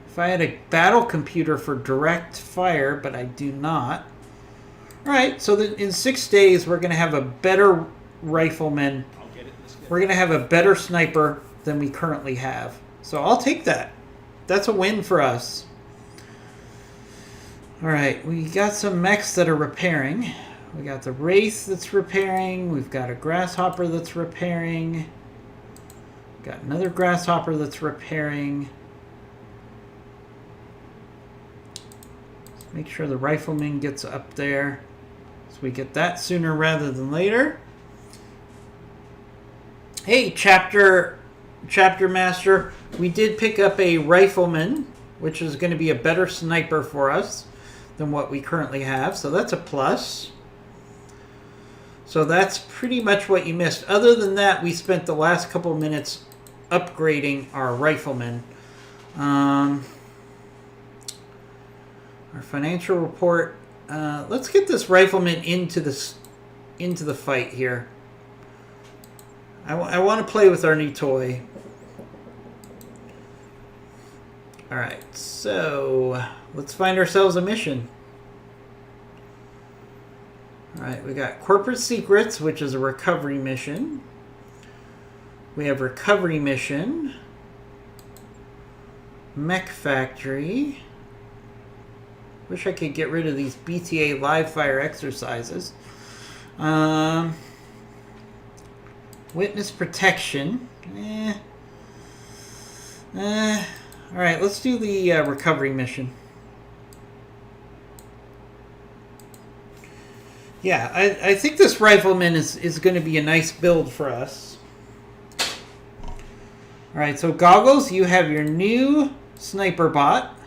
If I had a battle computer for direct fire, but I do not. Alright, so in 6 days we're going to have a better rifleman. We're going to have a better sniper than we currently have. So I'll take that. That's a win for us. Alright, we got some mechs that are repairing. We got the Wraith that's repairing. We've got a Grasshopper that's repairing. Got another Grasshopper that's repairing. Let's make sure the Rifleman gets up there. So we get that sooner rather than later. Hey, Chapter Master. We did pick up a Rifleman, which is going to be a better sniper for us than what we currently have. So that's a plus. So that's pretty much what you missed. Other than that, we spent the last couple of minutes upgrading our Rifleman. Our financial report. Let's get this Rifleman into the fight here. I want to play with our new toy. Alright, so let's find ourselves a mission. Alright, we got Corporate Secrets, which is a recovery mission. We have Recovery Mission. Mech Factory. Wish I could get rid of these BTA live fire exercises. Witness Protection. Alright, let's do the recovery mission. Yeah, I think this Rifleman is going to be a nice build for us. Alright, so Goggles, you have your new Sniper Bot.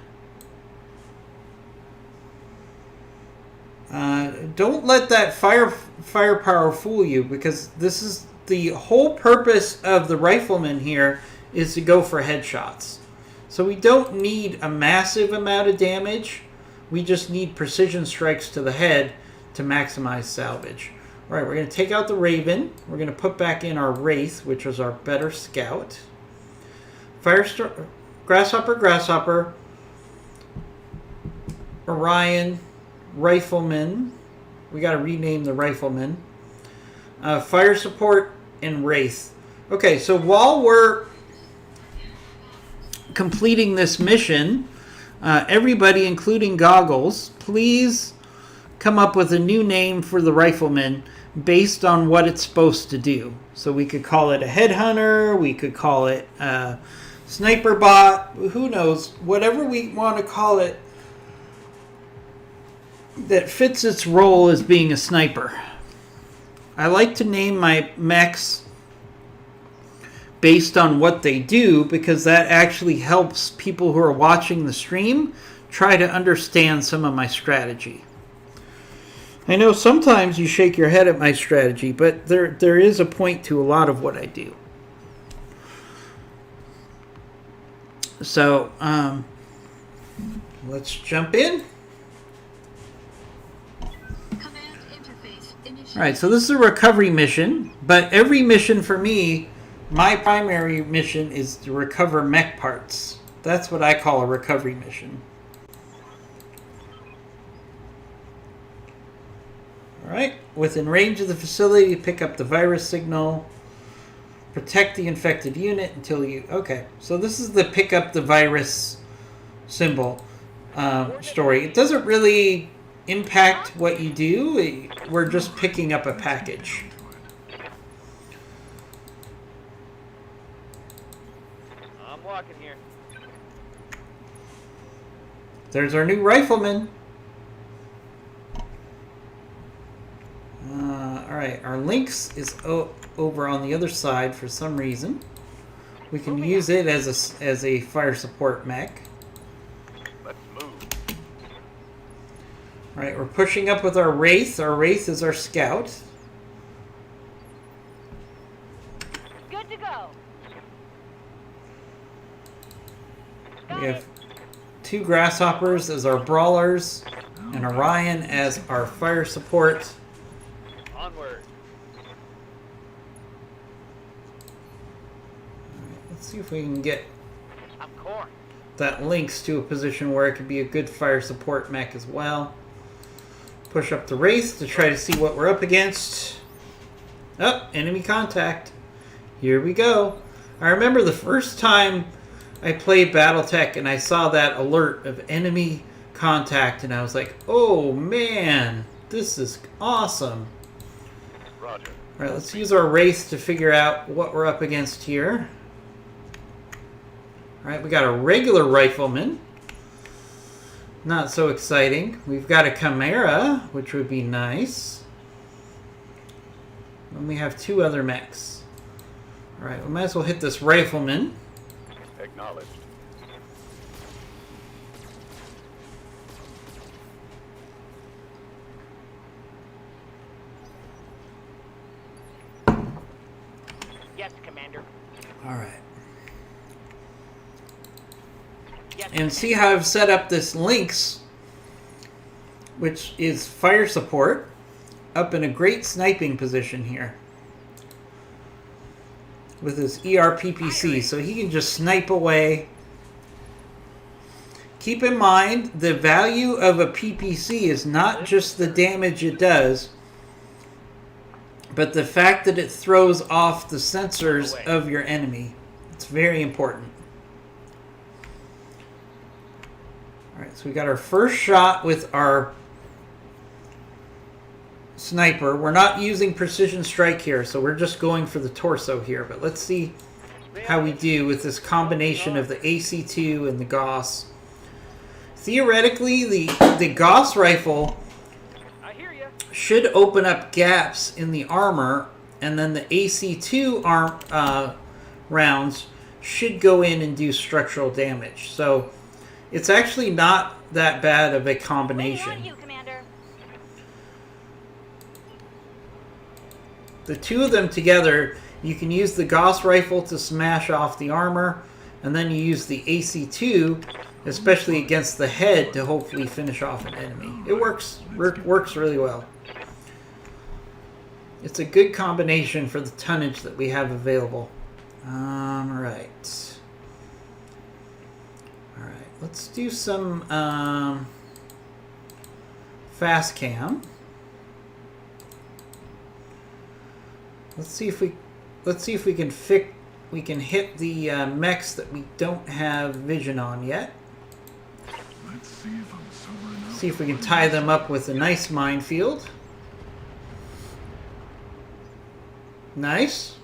Don't let that firepower fool you, because this is the whole purpose of the rifleman here is to go for headshots. So we don't need a massive amount of damage. We just need precision strikes to the head to maximize salvage. All right, we're going to take out the Raven. We're going to put back in our Wraith, which was our better scout. Grasshopper, Orion, Rifleman. We got to rename the Rifleman. Fire Support, and Wraith. Okay, so while we're completing this mission, everybody, including Goggles, please come up with a new name for the Rifleman based on what it's supposed to do. So we could call it a headhunter, we could call it a sniper bot, who knows, whatever we want to call it that fits its role as being a sniper. I like to name my mechs based on what they do, because that actually helps people who are watching the stream try to understand some of my strategy. I know sometimes you shake your head at my strategy, but there is a point to a lot of what I do. So, let's jump in. Command interface initiated. All right, so this is a recovery mission, but every mission for me, my primary mission is to recover mech parts. That's what I call a recovery mission. All right, within range of the facility, pick up the virus signal. Protect the infected unit until you... Okay, so this is the pick up the virus symbol story. It doesn't really impact what you do. We're just picking up a package. I'm walking here. There's our new rifleman. Alright, our Lynx is over on the other side for some reason. We can use it as a fire support mech. Let's move. Alright, we're pushing up with our Wraith. Our Wraith is our scout. Good to go. We have two Grasshoppers as our brawlers, and Orion as our fire support. Onward. Let's see if we can get I'm corn. that Lynx to a position where it could be a good fire support mech as well. Push up the Wraith to try to see what we're up against. Oh, enemy contact. Here we go. I remember the first time I played Battletech and I saw that alert of enemy contact, and I was like, oh man, this is awesome. Roger. Alright, let's use our Wraith to figure out what we're up against here. Alright, we got a regular rifleman. Not so exciting. We've got a Chimera, which would be nice. And we have two other mechs. Alright, we might as well hit this rifleman. Acknowledged. Yes, Commander. Alright. Yes, And see how I've set up this Lynx, which is fire support, up in a great sniping position here. With his ERPPC, so he can just snipe away. Keep in mind, the value of a PPC is not just the damage it does, but the fact that it throws off the sensors of your enemy. It's very important. Alright, so we got our first shot with our sniper. We're not using precision strike here, so we're just going for the torso here. But let's see how we do with this combination of the AC2 and the Gauss. Theoretically, the Gauss rifle I hear you. should open up gaps in the armor, and then the AC2 rounds should go in and do structural damage. So it's actually not that bad of a Waiting on combination. you, Commander. the two of them together, you can use the Gauss rifle to smash off the armor, and then you use the AC-2, especially against the head, to hopefully finish off an enemy. It works really well. It's a good combination for the tonnage that we have available. Alright. Alright, let's do some fast cam. Let's see if we can hit the mechs that we don't have vision on yet. Let's see if I'm sober enough. See if we can tie them up with a nice minefield. Nice.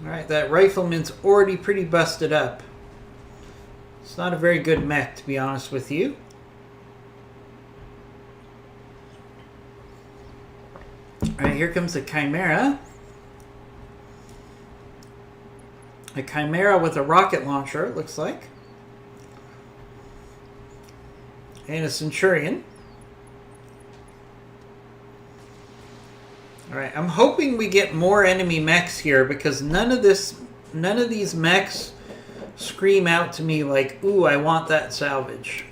Alright, that rifleman's already pretty busted up. It's not a very good mech, to be honest with you. Alright, here comes a Chimera. A Chimera with a rocket launcher, it looks like. And a Centurion. Alright, I'm hoping we get more enemy mechs here, because none of these mechs scream out to me like, ooh, I want that salvage.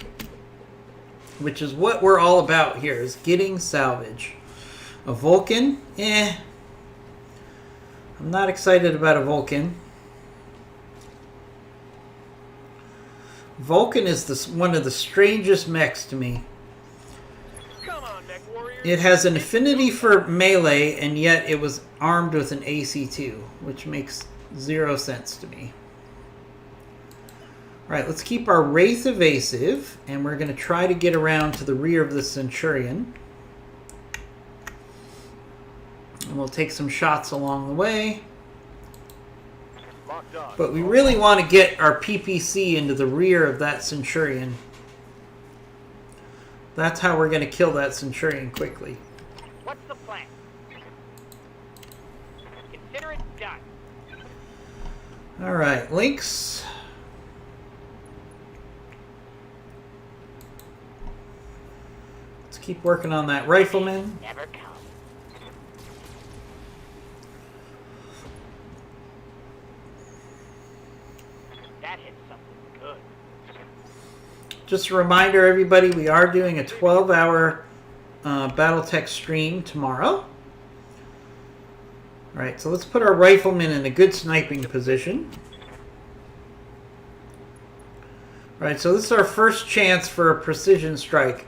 Which is what we're all about here, is getting salvage. A Vulcan? I'm not excited about a Vulcan. Vulcan is one of the strangest mechs to me. Come on, mech warrior. It has an affinity for melee, and yet it was armed with an AC-2, which makes 0 sense to me. Alright, let's keep our Wraith evasive, and we're going to try to get around to the rear of the Centurion. And we'll take some shots along the way. Locked on. But we really want to get our PPC into the rear of that Centurion. That's how we're going to kill that Centurion quickly. What's the plan? Consider it done. Alright, Lynx. Let's keep working on that rifleman. Never come. That hit something good. Just a reminder, everybody, we are doing a 12-hour Battletech stream tomorrow. Alright, so let's put our rifleman in a good sniping position. Alright, so this is our first chance for a precision strike.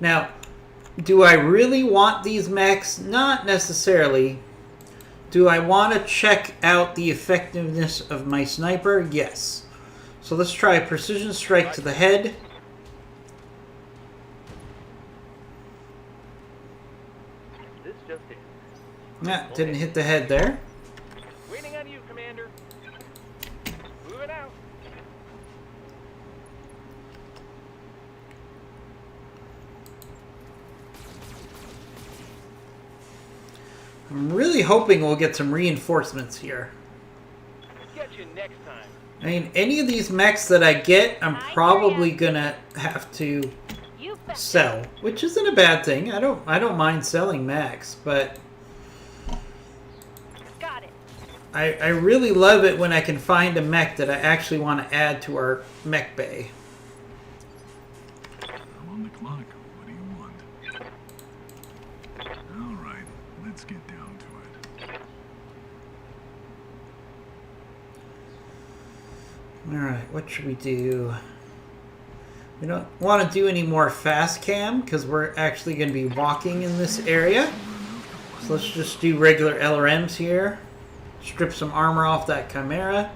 Now, do I really want these mechs? Not necessarily. Do I want to check out the effectiveness of my sniper? Yes. So let's try a precision strike to the head. This just in. Nah, didn't hit the head there. Waiting on you, Commander. Moving out. I'm really hoping we'll get some reinforcements here. Get you next time. I mean, any of these mechs that I get, I'm probably gonna have to You bet. sell, which isn't a bad thing. I don't mind selling mechs, but Got it. I really love it when I can find a mech that I actually want to add to our mech bay. I'm on the clock. What do you want? All right, let's get down to it. Alright, what should we do? We don't want to do any more fast cam because we're actually going to be walking in this area. So let's just do regular LRMs here. Strip some armor off that Chimera.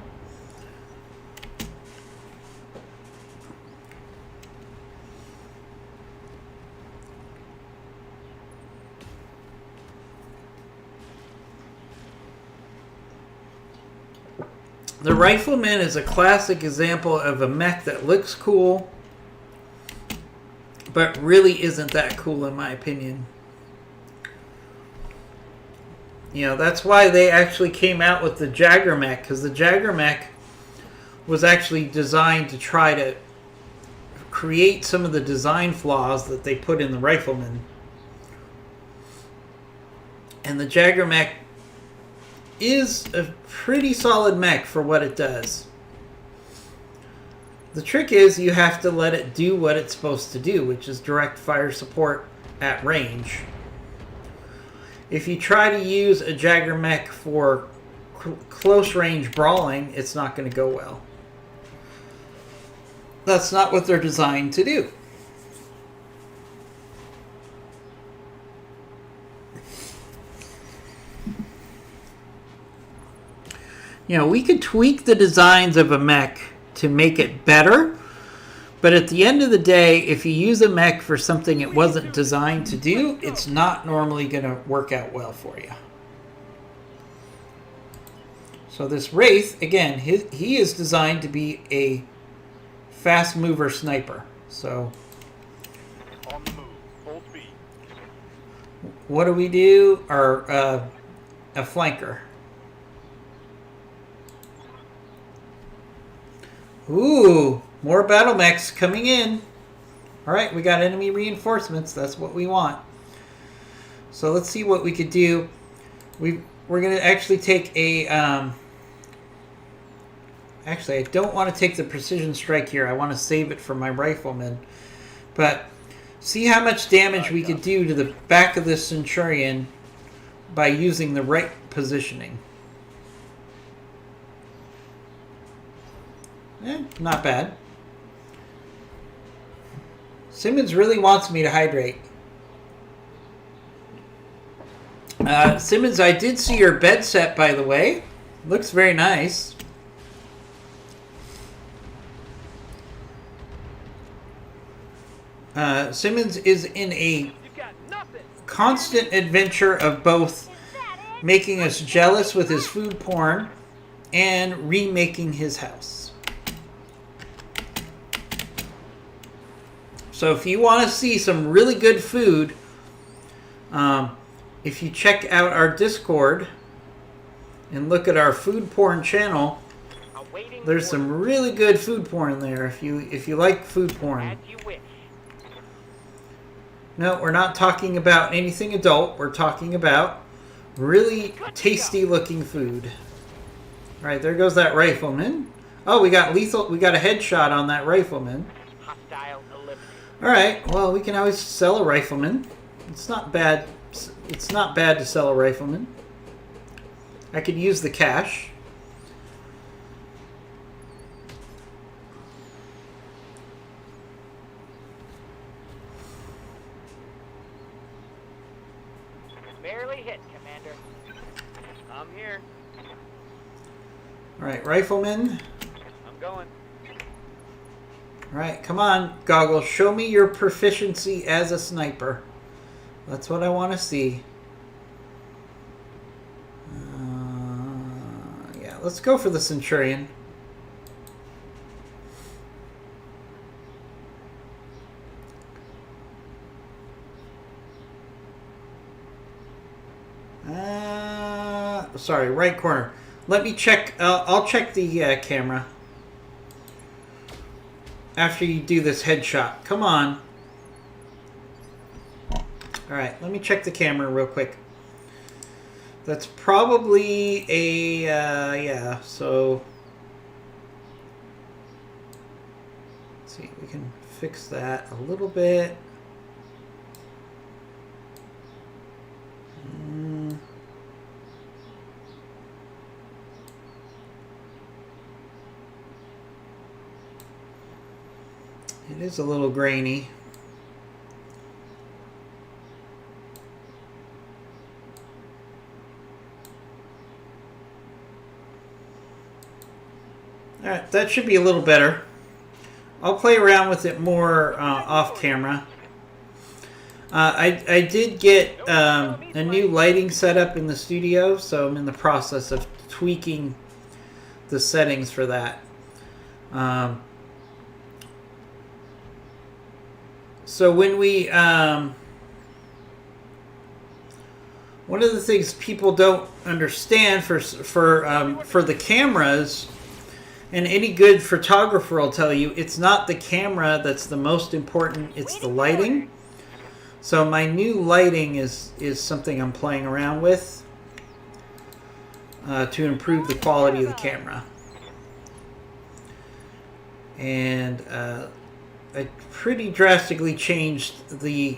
The Rifleman is a classic example of a mech that looks cool, but really isn't that cool in my opinion. You know, that's why they actually came out with the Jagger mech, because the Jagger mech was actually designed to try to create some of the design flaws that they put in the Rifleman. And the Jagger mech is a pretty solid mech for what it does. The trick is you have to let it do what it's supposed to do, which is direct fire support at range. If you try to use a Jagger mech for close range brawling, it's not going to go well. That's not what they're designed to do. You know, we could tweak the designs of a mech to make it better, but at the end of the day, if you use a mech for something it wasn't designed to do, it's not normally going to work out well for you. So this Wraith, again, he is designed to be a fast mover sniper. So On the move. Full speed. what do we do? A flanker. Ooh, more battle mechs coming in. All right, we got enemy reinforcements. That's what we want. So let's see what we could do. We're going to actually take a... actually, I don't want to take the precision strike here. I want to save it for my riflemen. But see how much damage we could do to the back of this Centurion by using the right positioning. Not bad. Simmons really wants me to hydrate. Simmons, I did see your bed set, by the way. Looks very nice. Simmons is in a constant adventure of both making us jealous with his food porn and remaking his house. So if you want to see some really good food, if you check out our Discord and look at our food porn channel, there's some really good food porn there if you like food porn. No, we're not talking about anything adult. We're talking about really tasty looking food. All right, there goes that rifleman. Oh, we got lethal. We got a headshot on that rifleman. All right. Well, we can always sell a rifleman. It's not bad. It's not bad to sell a rifleman. I could use the cash. Barely hit, Commander. I'm here. All right, rifleman. I'm going. All right, come on, Goggles. Show me your proficiency as a sniper. That's what I want to see. Yeah, let's go for the Centurion. Sorry, right corner. Let me check. I'll check the camera after you do this headshot. Come on. All right, let me check the camera real quick. That's probably a yeah. So let's see. We can fix that a little bit. It is a little grainy. All right, that should be a little better. I'll play around with it more off camera. I did get a new lighting setup in the studio, so I'm in the process of tweaking the settings for that. So when we, one of the things people don't understand for the cameras, and any good photographer will tell you, it's not the camera that's the most important, it's the lighting. So my new lighting is something I'm playing around with to improve the quality of the camera. And I pretty drastically changed the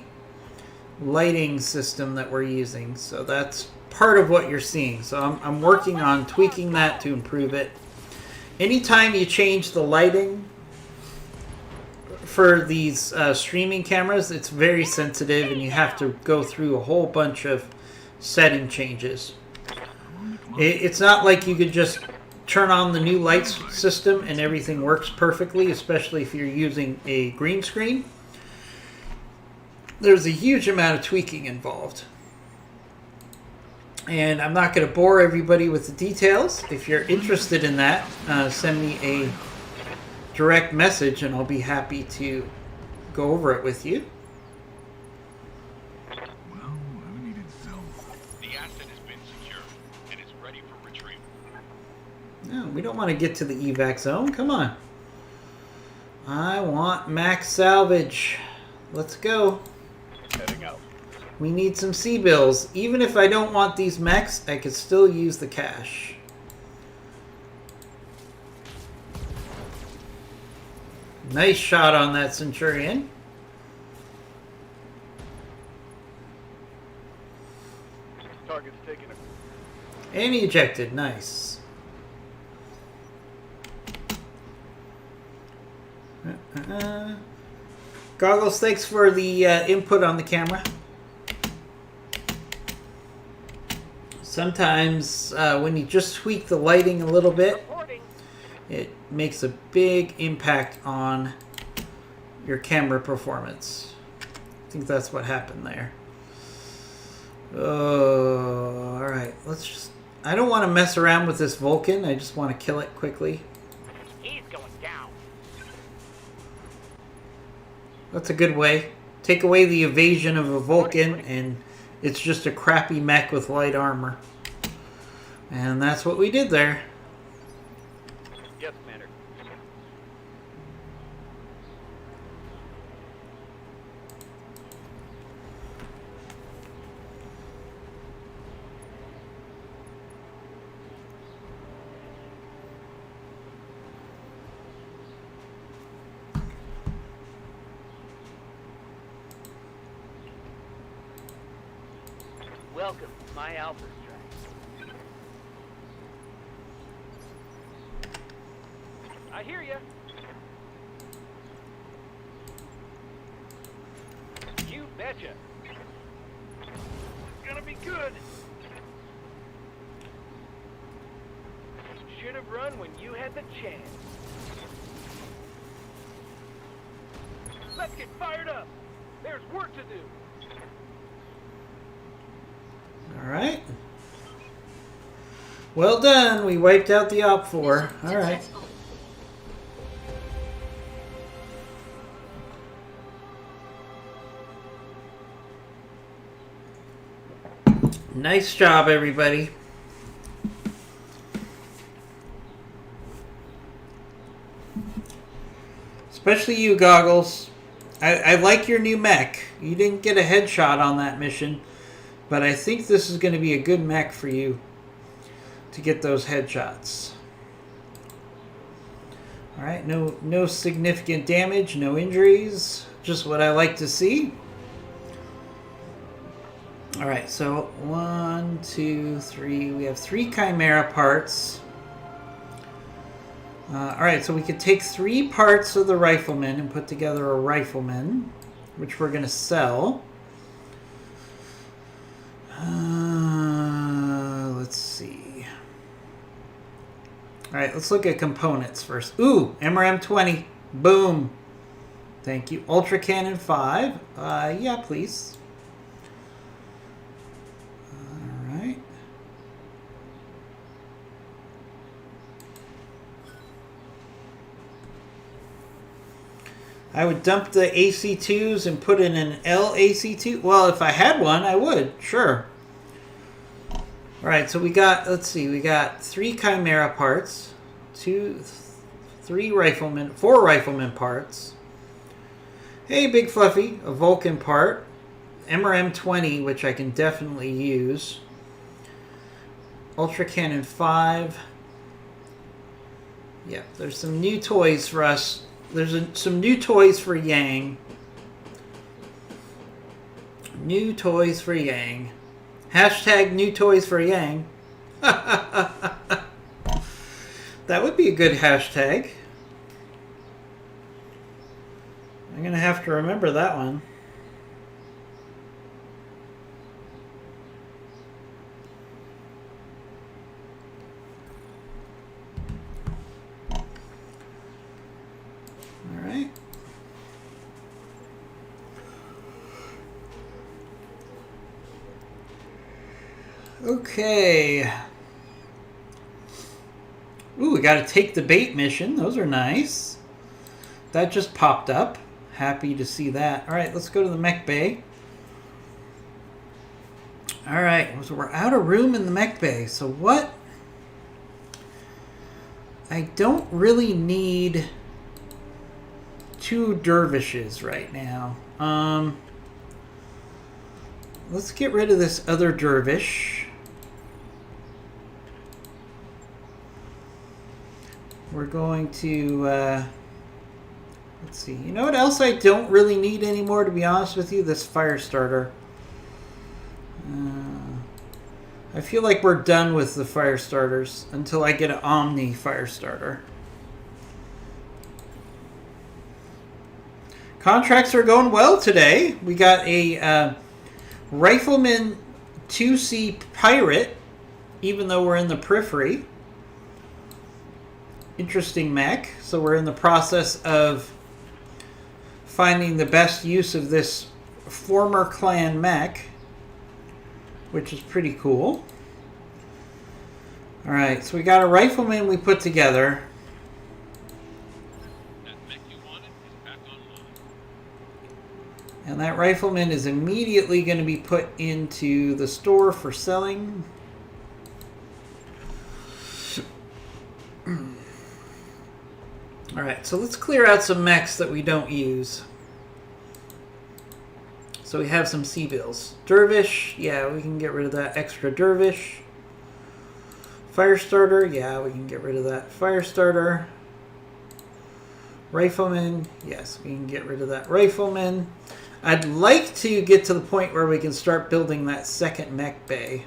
lighting system that we're using. So that's part of what you're seeing. So I'm working on tweaking that to improve it. Anytime you change the lighting for these streaming cameras, it's very sensitive and you have to go through a whole bunch of setting changes. It's not like you could just turn on the new lights system and everything works perfectly, especially if you're using a green screen. There's a huge amount of tweaking involved. And I'm not going to bore everybody with the details. If you're interested in that, send me a direct message and I'll be happy to go over it with you. Well, I needed some. The asset has been secured and is ready for retrieval. No, we don't want to get to the evac zone. Come on. I want max salvage. Let's go. Heading out. We need some C-bills. Even if I don't want these mechs, I could still use the cash. Nice shot on that Centurion. Target's taking a... And he ejected. Nice. Goggles, thanks for the input on the camera. Sometimes when you just tweak the lighting a little bit, Reporting. it makes a big impact on your camera performance. I think that's what happened there. Oh, all right. Let's just... I don't want to mess around with this Vulcan. I just want to kill it quickly. He's going down. That's a good way. Take away the evasion of a Vulcan, and it's just a crappy mech with light armor. And that's what we did there. Yes, Commander. Welcome, my Alpha Strike. I hear ya. You betcha. It's gonna be good. Should have run when you had the chance. Let's get fired up. There's work to do. All right. Well done. We wiped out the Op 4. All right. Successful. Nice job, everybody. Especially you, Goggles. I like your new mech. You didn't get a headshot on that mission, but I think this is going to be a good mech for you to get those headshots. All right, no significant damage, no injuries, just what I like to see. All right, so 1, 2, 3. We have 3 Chimera parts. All right, so we could take 3 parts of the Rifleman and put together a Rifleman, which we're going to sell. Let's see. All right, let's look at components first. Ooh, MRM-20. Boom. Thank you. Ultra Cannon 5. Yeah, please. All right. I would dump the AC2s and put in an LAC2. Well, if I had one, I would. Sure. All right, so we got, let's see, we got 3 Chimera parts, 4 Rifleman parts. Hey, Big Fluffy, a Vulcan part, MRM-20, which I can definitely use. Ultra Cannon 5. Yeah, there's some new toys for us. There's some new toys for Yang. New toys for Yang. Hashtag new toys for Yang. That would be a good hashtag. I'm going to have to remember that one. All right. Okay. Ooh, we got to take the bait mission. Those are nice. That just popped up. Happy to see that. All right, let's go to the mech bay. All right, so we're out of room in the mech bay. So what? I don't really need 2 dervishes right now. Let's get rid of this other dervish. We're going to, let's see. You know what else I don't really need anymore, to be honest with you? This fire starter. I feel like we're done with the fire starters until I get an Omni fire starter. Contracts are going well today. We got a Rifleman 2C Pirate, even though we're in the periphery. Interesting mech. So we're in the process of finding the best use of this former clan mech, which is pretty cool. Alright, so we got a Rifleman we put together. That mech you wanted is back online. And that Rifleman is immediately going to be put into the store for selling. Alright, so let's clear out some mechs that we don't use. So we have some C-bills. Dervish, yeah, we can get rid of that extra Dervish. Firestarter, yeah, we can get rid of that Firestarter. Rifleman, yes, we can get rid of that Rifleman. I'd like to get to the point where we can start building that second mech bay.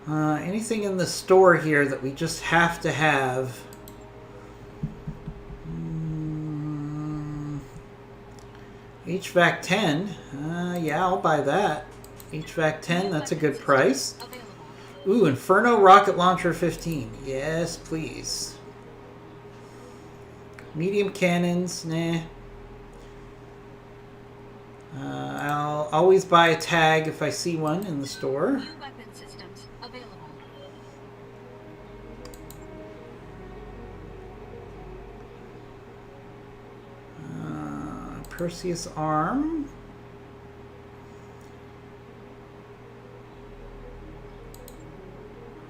Anything in the store here that we just have to have? HVAC 10. Yeah, I'll buy that. HVAC 10, that's a good price. Ooh, Inferno Rocket Launcher 15. Yes, please. Medium cannons, nah. I'll always buy a tag if I see one in the store. New weapon systems available. Perseus arm.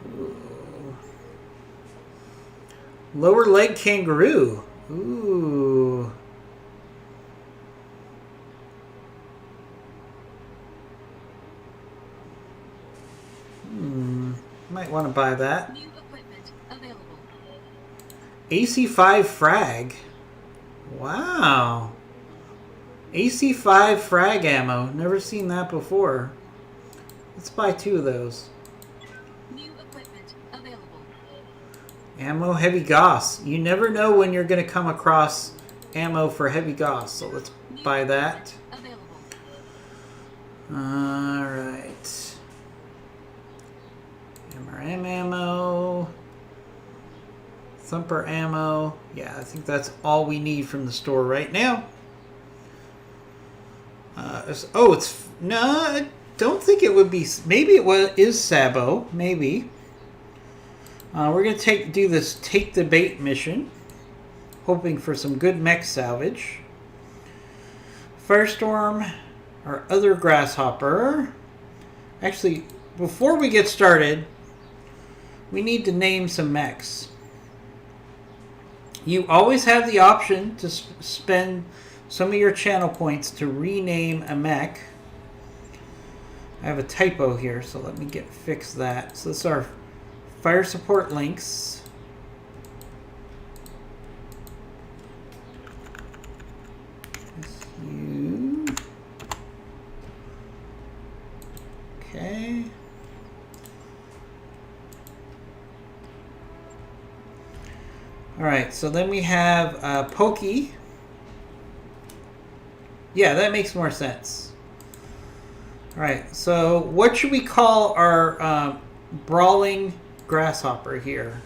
Ooh. Lower leg kangaroo. Ooh. Might want to buy that. New equipment available. AC5 frag. Wow. AC5 frag ammo. Never seen that before. Let's buy 2 of those. New equipment available. Ammo heavy Gauss. You never know when you're going to come across ammo for heavy Gauss. So let's buy that. Available. Alright. MRM ammo. Thumper ammo. Yeah, I think that's all we need from the store right now. No, I don't think it would be. Maybe it is Sabo. Maybe. We're gonna do this take the bait mission, hoping for some good mech salvage. Firestorm, our other grasshopper. Actually, before we get started, we need to name some mechs. You always have the option to spend some of your channel points to rename a mech. I have a typo here, so let me fix that. So this is our fire support links. You. Okay. All right, so then we have Pokey. Yeah, that makes more sense. All right, so what should we call our brawling grasshopper here?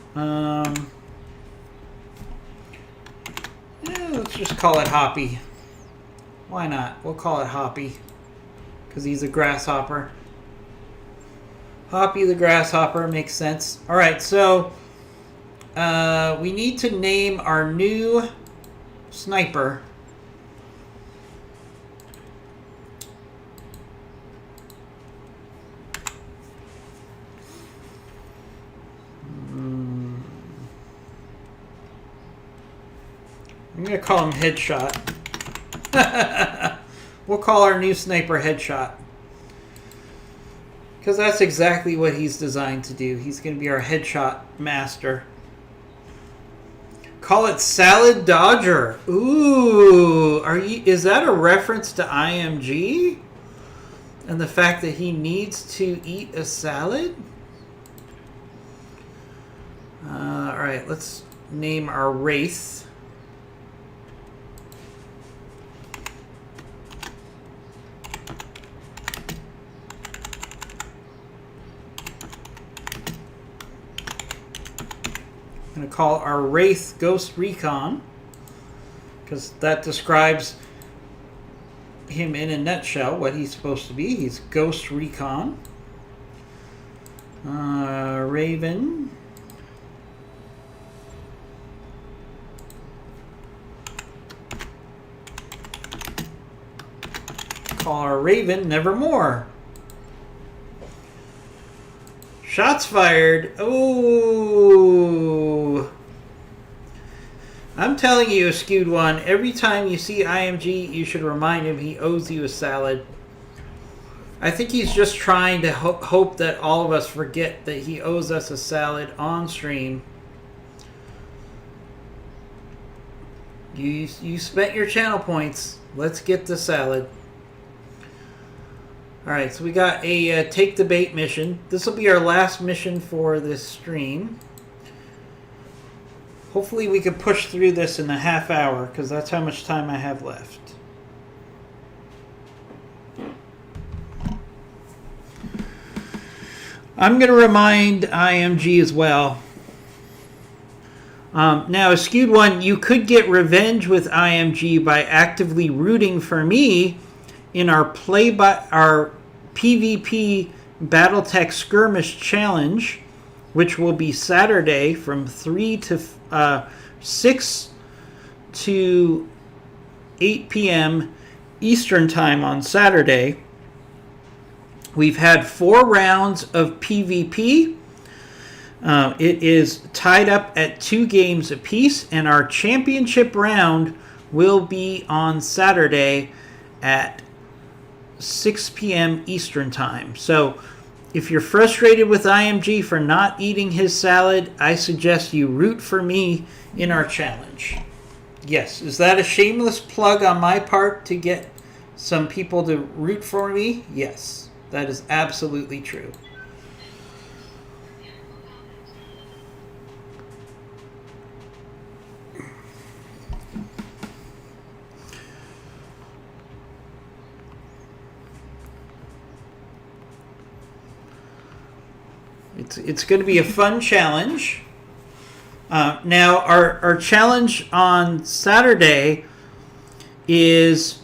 Let's just call it Hoppy. Why not? We'll call it Hoppy because he's a grasshopper. Hoppy the grasshopper makes sense. All right, so we need to name our new sniper. I'm going to call him Headshot. We'll call our new sniper Headshot. Because that's exactly what he's designed to do. He's going to be our headshot master. Call it Salad Dodger. Ooh, is that a reference to IMG? And the fact that he needs to eat a salad? Alright, let's name our Wraith. I'm going to call our Wraith Ghost Recon because that describes him in a nutshell, what he's supposed to be. He's Ghost Recon. Raven. Call our Raven Nevermore. Shots fired. Oh. I'm telling you, a skewed one, every time you see IMG, you should remind him he owes you a salad. I think he's just trying to hope that all of us forget that he owes us a salad on stream. You spent your channel points. Let's get the salad. Alright, so we got a take the bait mission. This will be our last mission for this stream. Hopefully we can push through this in a half hour, because that's how much time I have left. I'm going to remind IMG as well. Now, a skewed one, you could get revenge with IMG by actively rooting for me in our PvP Battletech Skirmish Challenge, which will be Saturday from 6 to 8 p.m. Eastern Time on Saturday. We've had 4 rounds of PvP. It is tied up at 2 games apiece, and our championship round will be on Saturday at 6 p.m. Eastern Time. So if you're frustrated with IMG for not eating his salad, I suggest you root for me in our challenge. Yes, is that a shameless plug on my part to get some people to root for me? Yes, that is absolutely true. It's going to be a fun challenge. Now, our challenge on Saturday is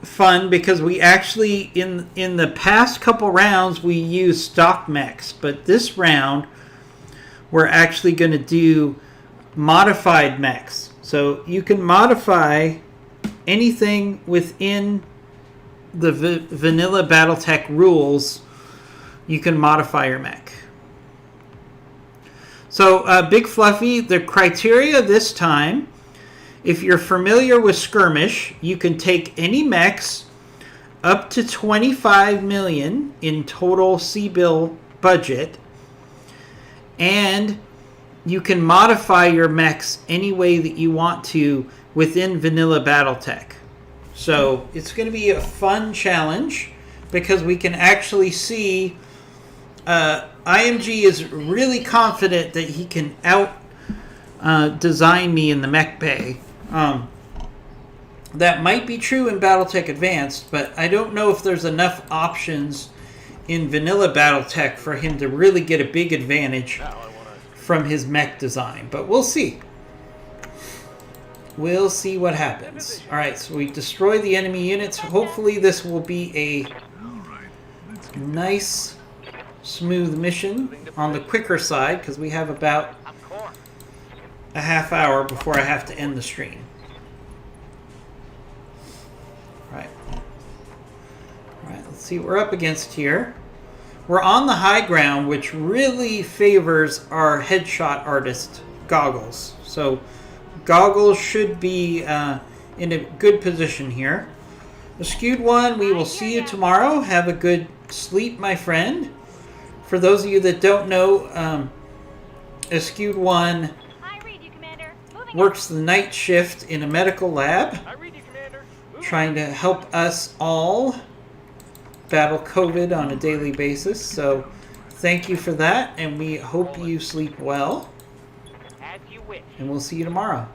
fun because we actually, in the past couple rounds, we used stock mechs. But this round, we're actually going to do modified mechs. So you can modify anything within the vanilla Battletech rules. You can modify your mech. So, Big Fluffy, the criteria this time if you're familiar with skirmish, you can take any mechs up to 25 million in total C-bill budget, and you can modify your mechs any way that you want to within vanilla Battletech. So it's going to be a fun challenge because we can actually see IMG is really confident that he can out design me in the mech bay. That might be true in Battletech Advanced, but I don't know if there's enough options in vanilla Battletech for him to really get a big advantage from his mech design. But we'll see. We'll see what happens. Alright, so we destroy the enemy units. Hopefully this will be a nice, smooth mission on the quicker side, because we have about a half hour before I have to end the stream. Alright, let's see what we're up against here. We're on the high ground, which really favors our headshot artist goggles. So goggles should be in a good position here. The skewed one, we will see you tomorrow. Have a good sleep, my friend. For those of you that don't know, a skewed one works the night shift in a medical lab, trying to help us all battle COVID on a daily basis. So thank you for that, and we hope you sleep well. And we'll see you tomorrow.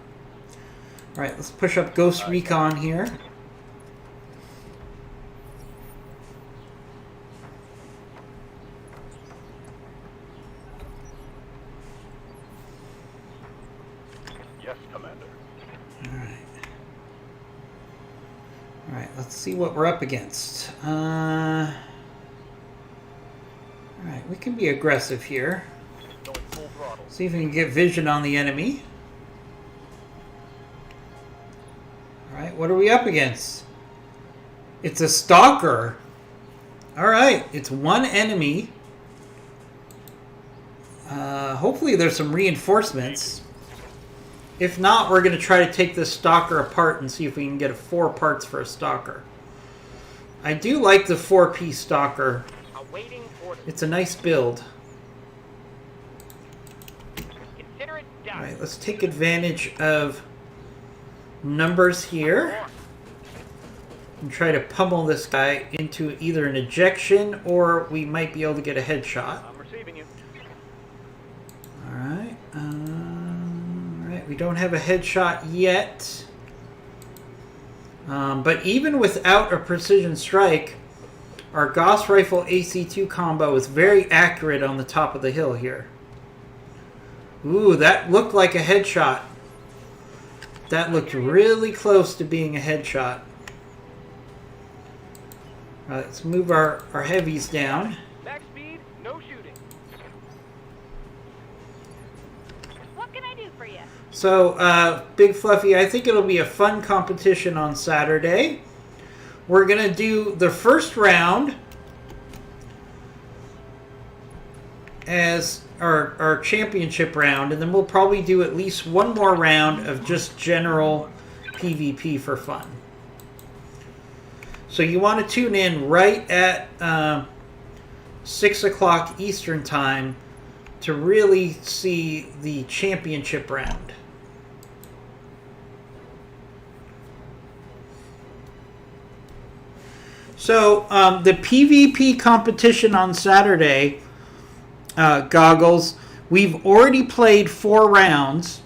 Alright, let's push up Ghost Recon here. Yes, Commander. Alright, let's see what we're up against. Alright, we can be aggressive here. Going full throttle. See if we can get vision on the enemy. Alright, what are we up against? It's a stalker. Alright, it's one enemy. Hopefully there's some reinforcements. If not, we're going to try to take this stalker apart and see if we can get 4 parts for a stalker. I do like the 4-piece stalker. It's a nice build. Alright, let's take advantage of numbers here and try to pummel this guy into either an ejection, or we might be able to get a headshot. I'm receiving you. Alright, we don't have a headshot yet. But even without a precision strike, our Gauss Rifle AC2 combo is very accurate on the top of the hill here. Ooh, that looked like a headshot. That looked really close to being a headshot. Alright, let's move our heavies down. Max speed, no shooting. What can I do for you? So, Big Fluffy, I think it'll be a fun competition on Saturday. We're going to do the first round as our championship round, and then we'll probably do at least one more round of just general PvP for fun. So you want to tune in right at 6 o'clock Eastern Time to really see the championship round. So the PvP competition on Saturday, Goggles, we've already played 4 rounds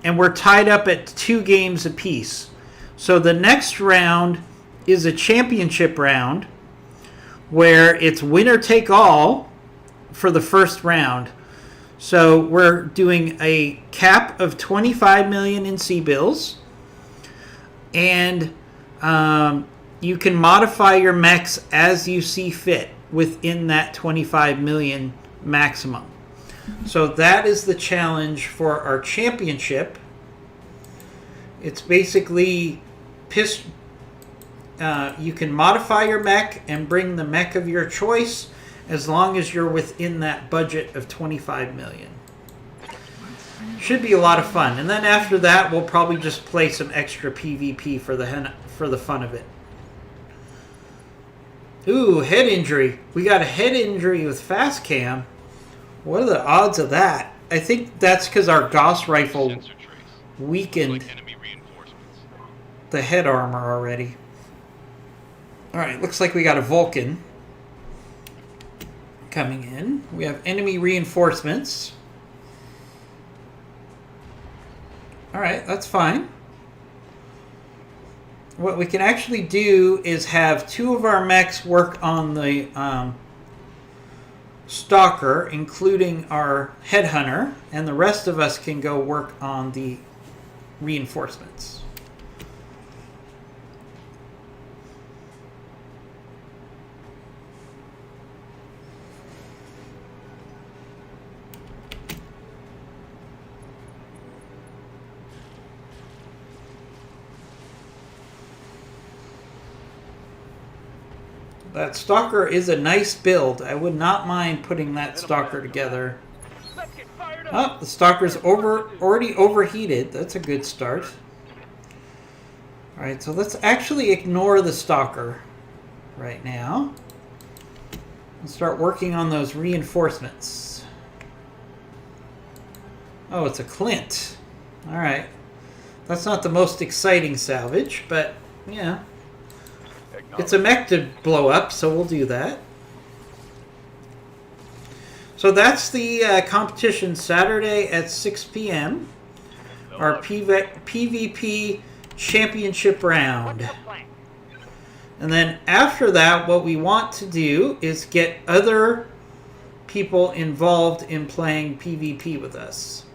and we're tied up at 2 games apiece. So the next round is a championship round where it's winner take all for the first round. So we're doing a cap of 25 million in C-bills, and you can modify your mechs as you see fit within that 25 million maximum. So that is the challenge for our championship. It's basically you can modify your mech and bring the mech of your choice as long as you're within that budget of 25 million. Let's see Should be a lot of fun. And then after that, we'll probably just play some extra PvP for the fun of it. Ooh, head injury. We got a head injury with fast cam. What are the odds of that? I think that's because our Gauss rifle Sensor trace. weakened Like enemy reinforcements. the head armor already. Alright, looks like we got a Vulcan coming in. We have enemy reinforcements. Alright, that's fine. What we can actually do is have 2 of our mechs work on the Stalker, including our Headhunter, and the rest of us can go work on the reinforcements. That Stalker is a nice build. I would not mind putting that Stalker together. Let's get fired up. Oh, the Stalker's already overheated. That's a good start. Alright, so let's actually ignore the Stalker right now. And start working on those reinforcements. Oh, it's a Clint. Alright. That's not the most exciting salvage, but yeah. It's a mech to blow up, so we'll do that. So that's the competition Saturday at 6 p.m. Our PvP championship round. What's the plan? And then after that, what we want to do is get other people involved in playing PvP with us.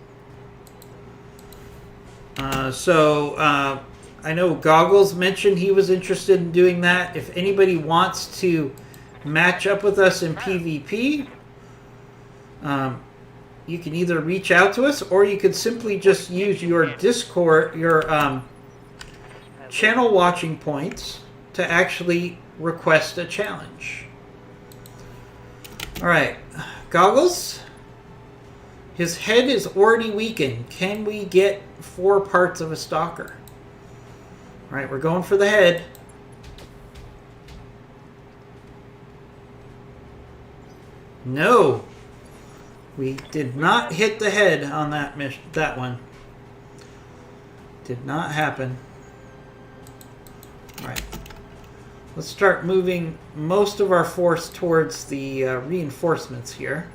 I know Goggles mentioned he was interested in doing that. If anybody wants to match up with us in PvP, you can either reach out to us or you could simply just use your Discord, your channel watching points to actually request a challenge. Alright, Goggles. His head is already weakened. Can we get 4 parts of a Stalker? Alright, we're going for the head. No. We did not hit the head on that mission. That one. Did not happen. Alright. Let's start moving most of our force towards the reinforcements here.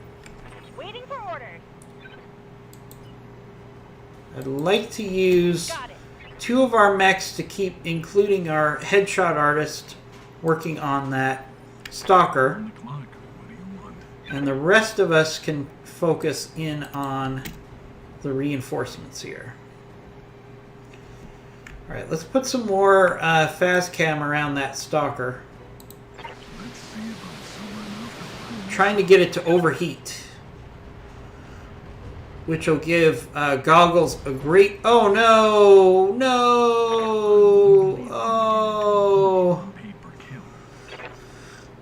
Waiting for orders. I'd like to use Got it. 2 of our mechs to keep, including our headshot artist, working on that Stalker. 10 o'clock. What do you want? And the rest of us can focus in on the reinforcements here. Alright, let's put some more fast cam around that Stalker. Let's see if I'm somewhere enough to find Trying to get it to overheat. Which will give Goggles a great... Oh, no! No! Oh! paper kill.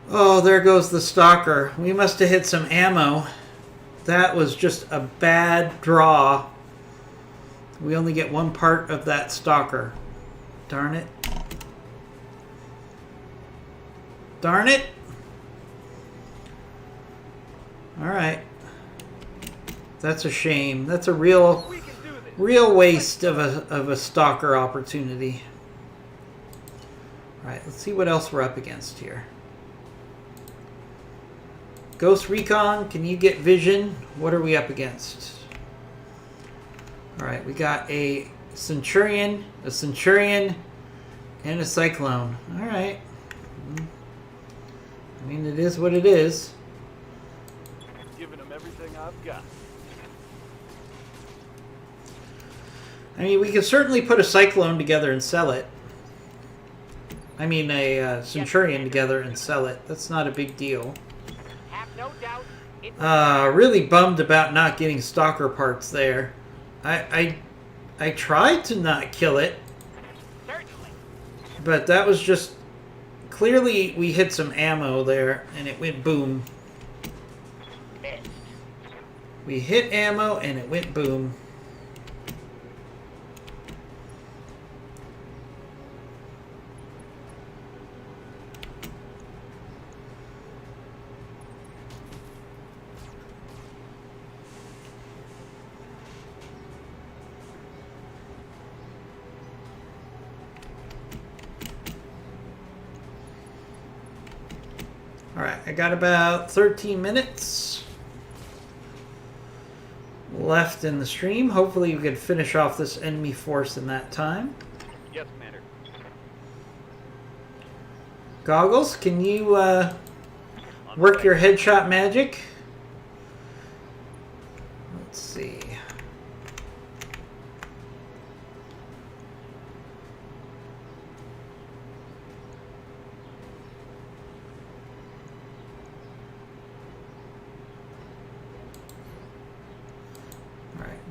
Oh, there goes the Stalker. We must have hit some ammo. That was just a bad draw. We only get 1 part of that Stalker. Darn it. Darn it! Alright. That's a shame. That's a real waste of a Stalker opportunity. Alright, let's see what else we're up against here. Ghost Recon, can you get vision? What are we up against? Alright, we got a Centurion, and a Cyclone. Alright. I mean, it is what it is. Giving them everything I've got. I mean, we could certainly put a Cyclone together and sell it. I mean, a Centurion together and sell it. That's not a big deal. Have no doubt. It's Really bummed about not getting Stalker parts there. I tried to not kill it, certainly. but that was just... Clearly, we hit some ammo there, and it went boom. Missed. We hit ammo, and it went boom. Alright, I got about 13 minutes left in the stream. Hopefully we can finish off this enemy force in that time. Yes, Commander. Goggles, can you work your headshot magic? Let's see.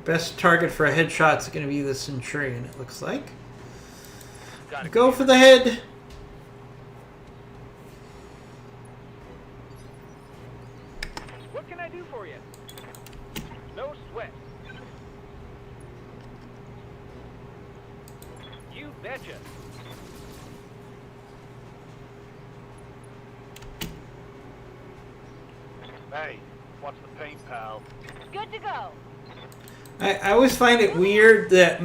Best target for a headshot is going to be the Centurion, it looks like. Got it, Go Commander. for the head. What can I do for you? No sweat. You betcha. Hey, watch the paint, pal. Good to go. I always find it weird that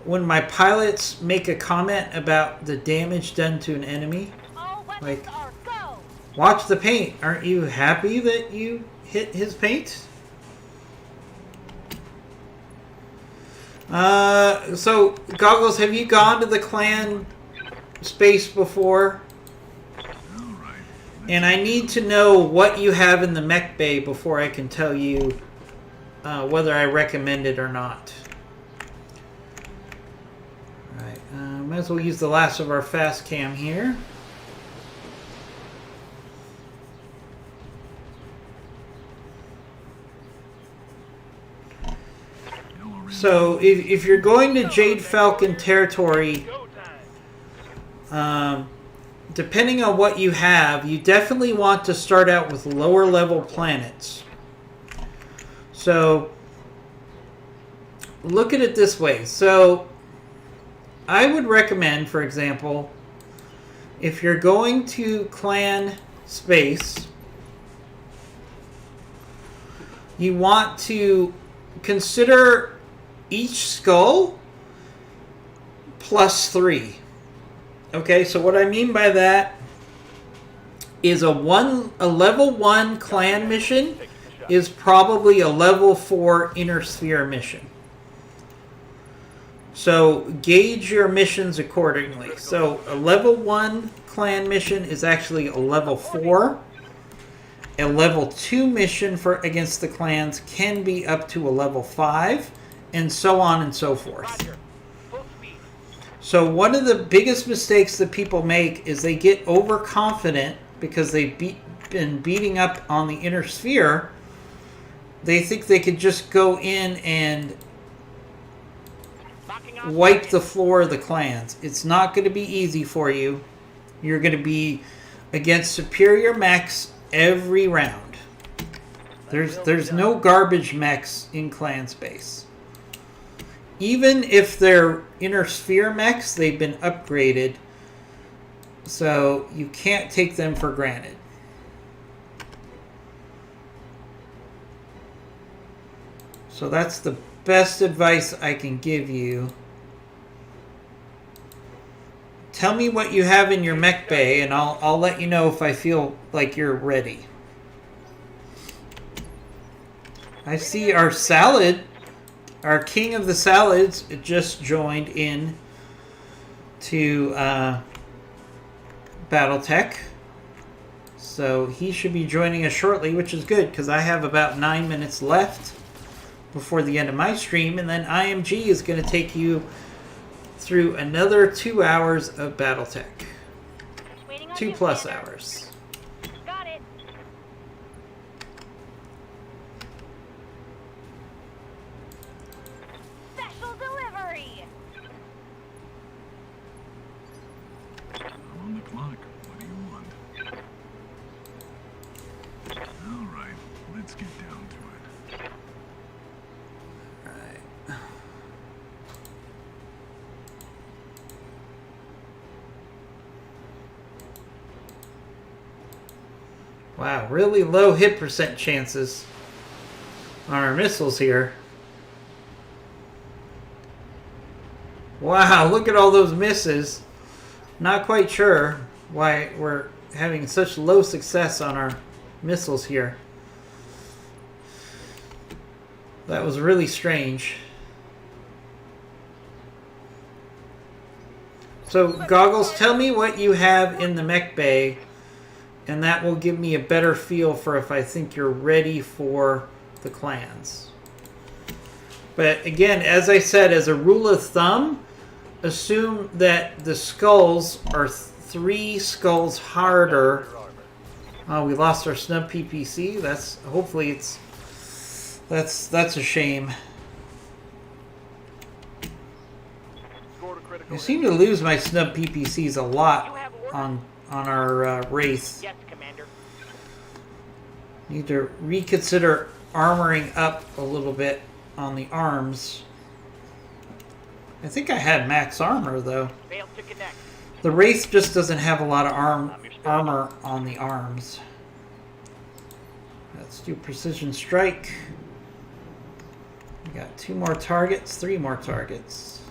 when my pilots make a comment about the damage done to an enemy, All weapons Like- are go. watch the paint. Aren't you happy that you hit his paint? So, Goggles, have you gone to the clan space before? Alright. And I need to know what you have in the mech bay before I can tell you whether I recommend it or not. Alright, might as well use the last of our fast cam here. So, if you're going to Jade Falcon territory, Go time. depending on what you have, you definitely want to start out with lower level planets. So, look at it this way. So, I would recommend, for example, if you're going to clan space, you want to consider each skull +3. Okay, so what I mean by that is a level 1 clan mission is probably a level 4 inner sphere mission. So gauge your missions accordingly. So a level 1 clan mission is actually a level 4. A level 2 mission for against the clans can be up to a level 5, and so on and so forth. Roger. Full speed. So one of the biggest mistakes that people make is they get overconfident because they've been beating up on the inner sphere. They think they could just go in and Locking on wipe target. the floor of the clans. It's not going to be easy for you. You're going to be against superior mechs every round. There's no garbage mechs in clan space. Even if they're inner sphere mechs, they've been upgraded, so you can't take them for granted. So that's the best advice I can give you. Tell me what you have in your mech bay, and I'll let you know if I feel like you're ready. I see our salad, our king of the salads, just joined in to BattleTech. So he should be joining us shortly, which is good because I have about 9 minutes left before the end of my stream, and then IMG is going to take you through another 2 hours of BattleTech. Waiting on 2+ you, Commander. hours. Got it. Special delivery. I'm on the clock. What do you want? Alright, let's get down to it. Alright. Wow, really low hit percent chances on our missiles here. Wow, look at all those misses. Not quite sure why we're having such low success on our missiles here. That was really strange. So, Goggles, tell me what you have in the mech bay, and that will give me a better feel for if I think you're ready for the clans. But again, as I said, as a rule of thumb, assume that the skulls are 3 skulls harder. Oh, we lost our snub PPC. That's hopefully it's that's a shame. Score to critical I seem to lose my snub PPCs a lot on our Wraith. Yes, Commander. Need to reconsider armoring up a little bit on the arms. I think I had max armor though. Failed to connect. The Wraith just doesn't have a lot of armor on the arms. Let's do precision strike. We got 2 more targets, 3 more targets.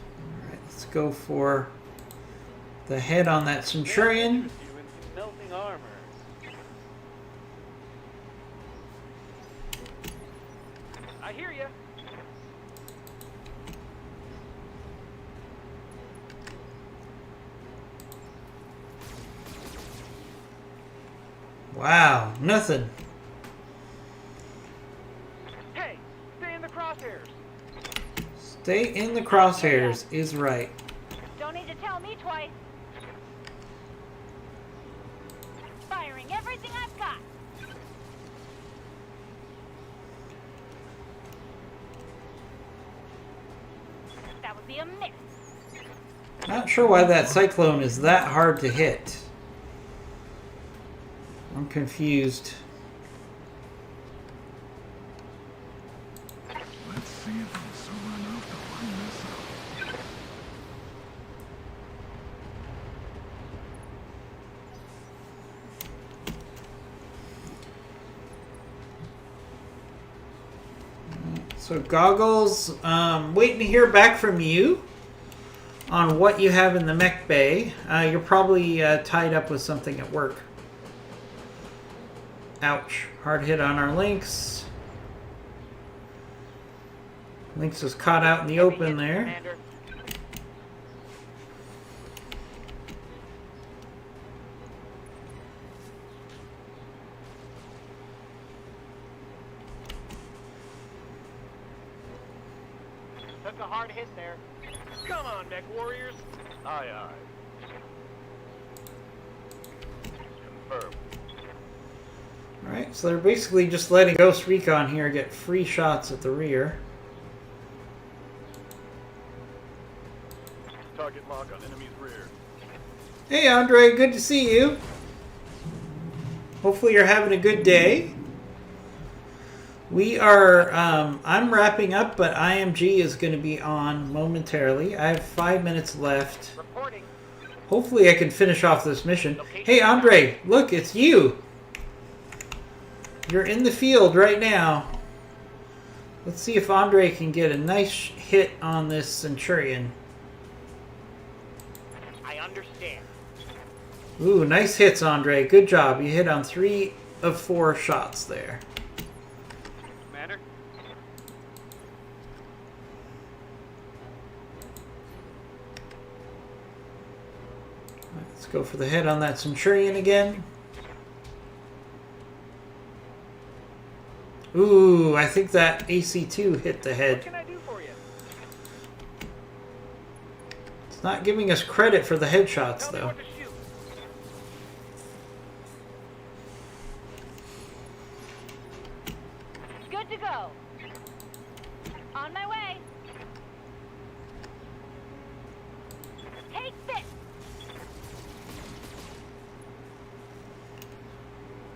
Alright, let's go for the head on that Centurion. You in some melting armor. I hear you. Wow, nothing. Hey, stay in the crosshairs. Stay in the crosshairs is right. Don't need to tell me twice. Firing everything I've got. That would be a miss. Not sure why that Cyclone is that hard to hit. I'm confused. Let's see if I'm sober enough to line this up. So Goggles, waiting to hear back from you on what you have in the mech bay. You're probably tied up with something at work. Ouch. Hard hit on our Lynx. Lynx is caught out in the open there. Commander. Took a hard hit there. Come on, mech warriors. Aye, aye. Confirmed. Alright, so they're basically just letting Ghost Recon here get free shots at the rear. Target lock on enemy's rear. Hey Andre, good to see you. Hopefully you're having a good day. We are, I'm wrapping up, but IMG is going to be on momentarily. I have 5 minutes left. Reporting. Hopefully I can finish off this mission. Hey Andre, look, it's you. You're in the field right now. Let's see if Andre can get a nice hit on this Centurion. I understand. Ooh, nice hits, Andre. Good job. You hit on 3 of 4 shots there. Commander. Let's go for the head on that Centurion again. Ooh, I think that AC-2 hit the What head. can I do for you? It's not giving us credit for the headshots, Tell me though. what to shoot. Good to go. On my way. Take this.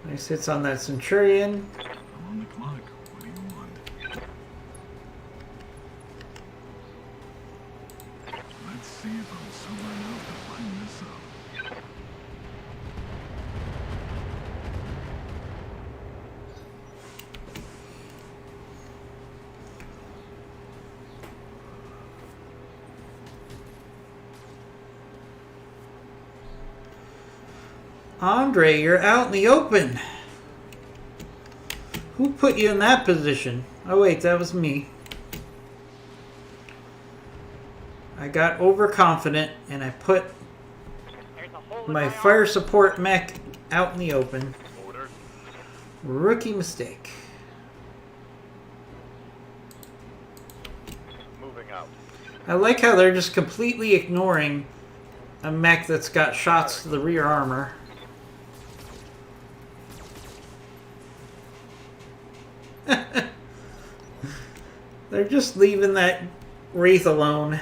Nice hits on that Centurion. I'm on the clock. What do you want? Let's see if I'm sober enough to line this up. Andre, you're out in the open. Who put you in that position? Oh wait, that was me. I got overconfident and I put There's a hole in my my fire support mech out in the open. Order. Rookie mistake. Moving out. I like how they're just completely ignoring a mech that's got shots to the rear armor. They're just leaving that Wraith alone.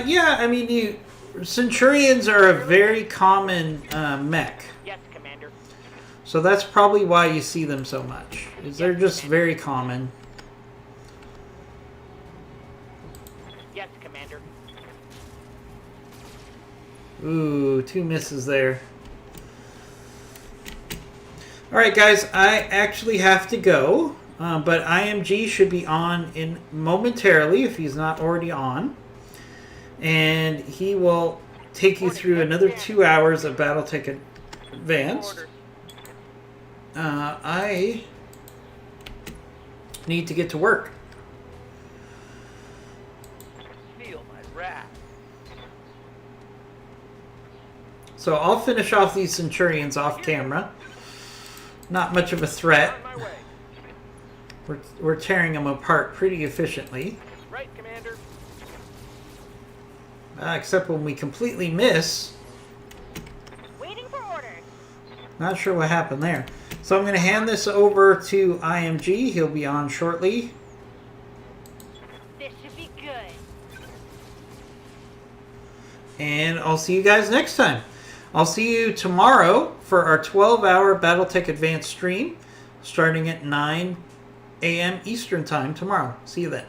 Yeah, I mean, Centurions are a very common mech. Yes, Commander. So that's probably why you see them so much. Is they're just very common. Yes, Commander. Ooh, 2 misses there. Alright guys, I actually have to go. But IMG should be on in momentarily if he's not already on. And he will take you through another 2 hours of Battletech Advanced. I need to get to work. Feel my wrath. So I'll finish off these Centurions off camera. Not much of a threat. On my way. We're tearing them apart pretty efficiently. Right, Commander. Except when we completely miss. Waiting for orders. Not sure what happened there. So I'm going to hand this over to IMG. He'll be on shortly. This should be good. And I'll see you guys next time. I'll see you tomorrow for our 12-hour Battletech Advanced stream, starting at 9 a.m. Eastern Time tomorrow. See you then.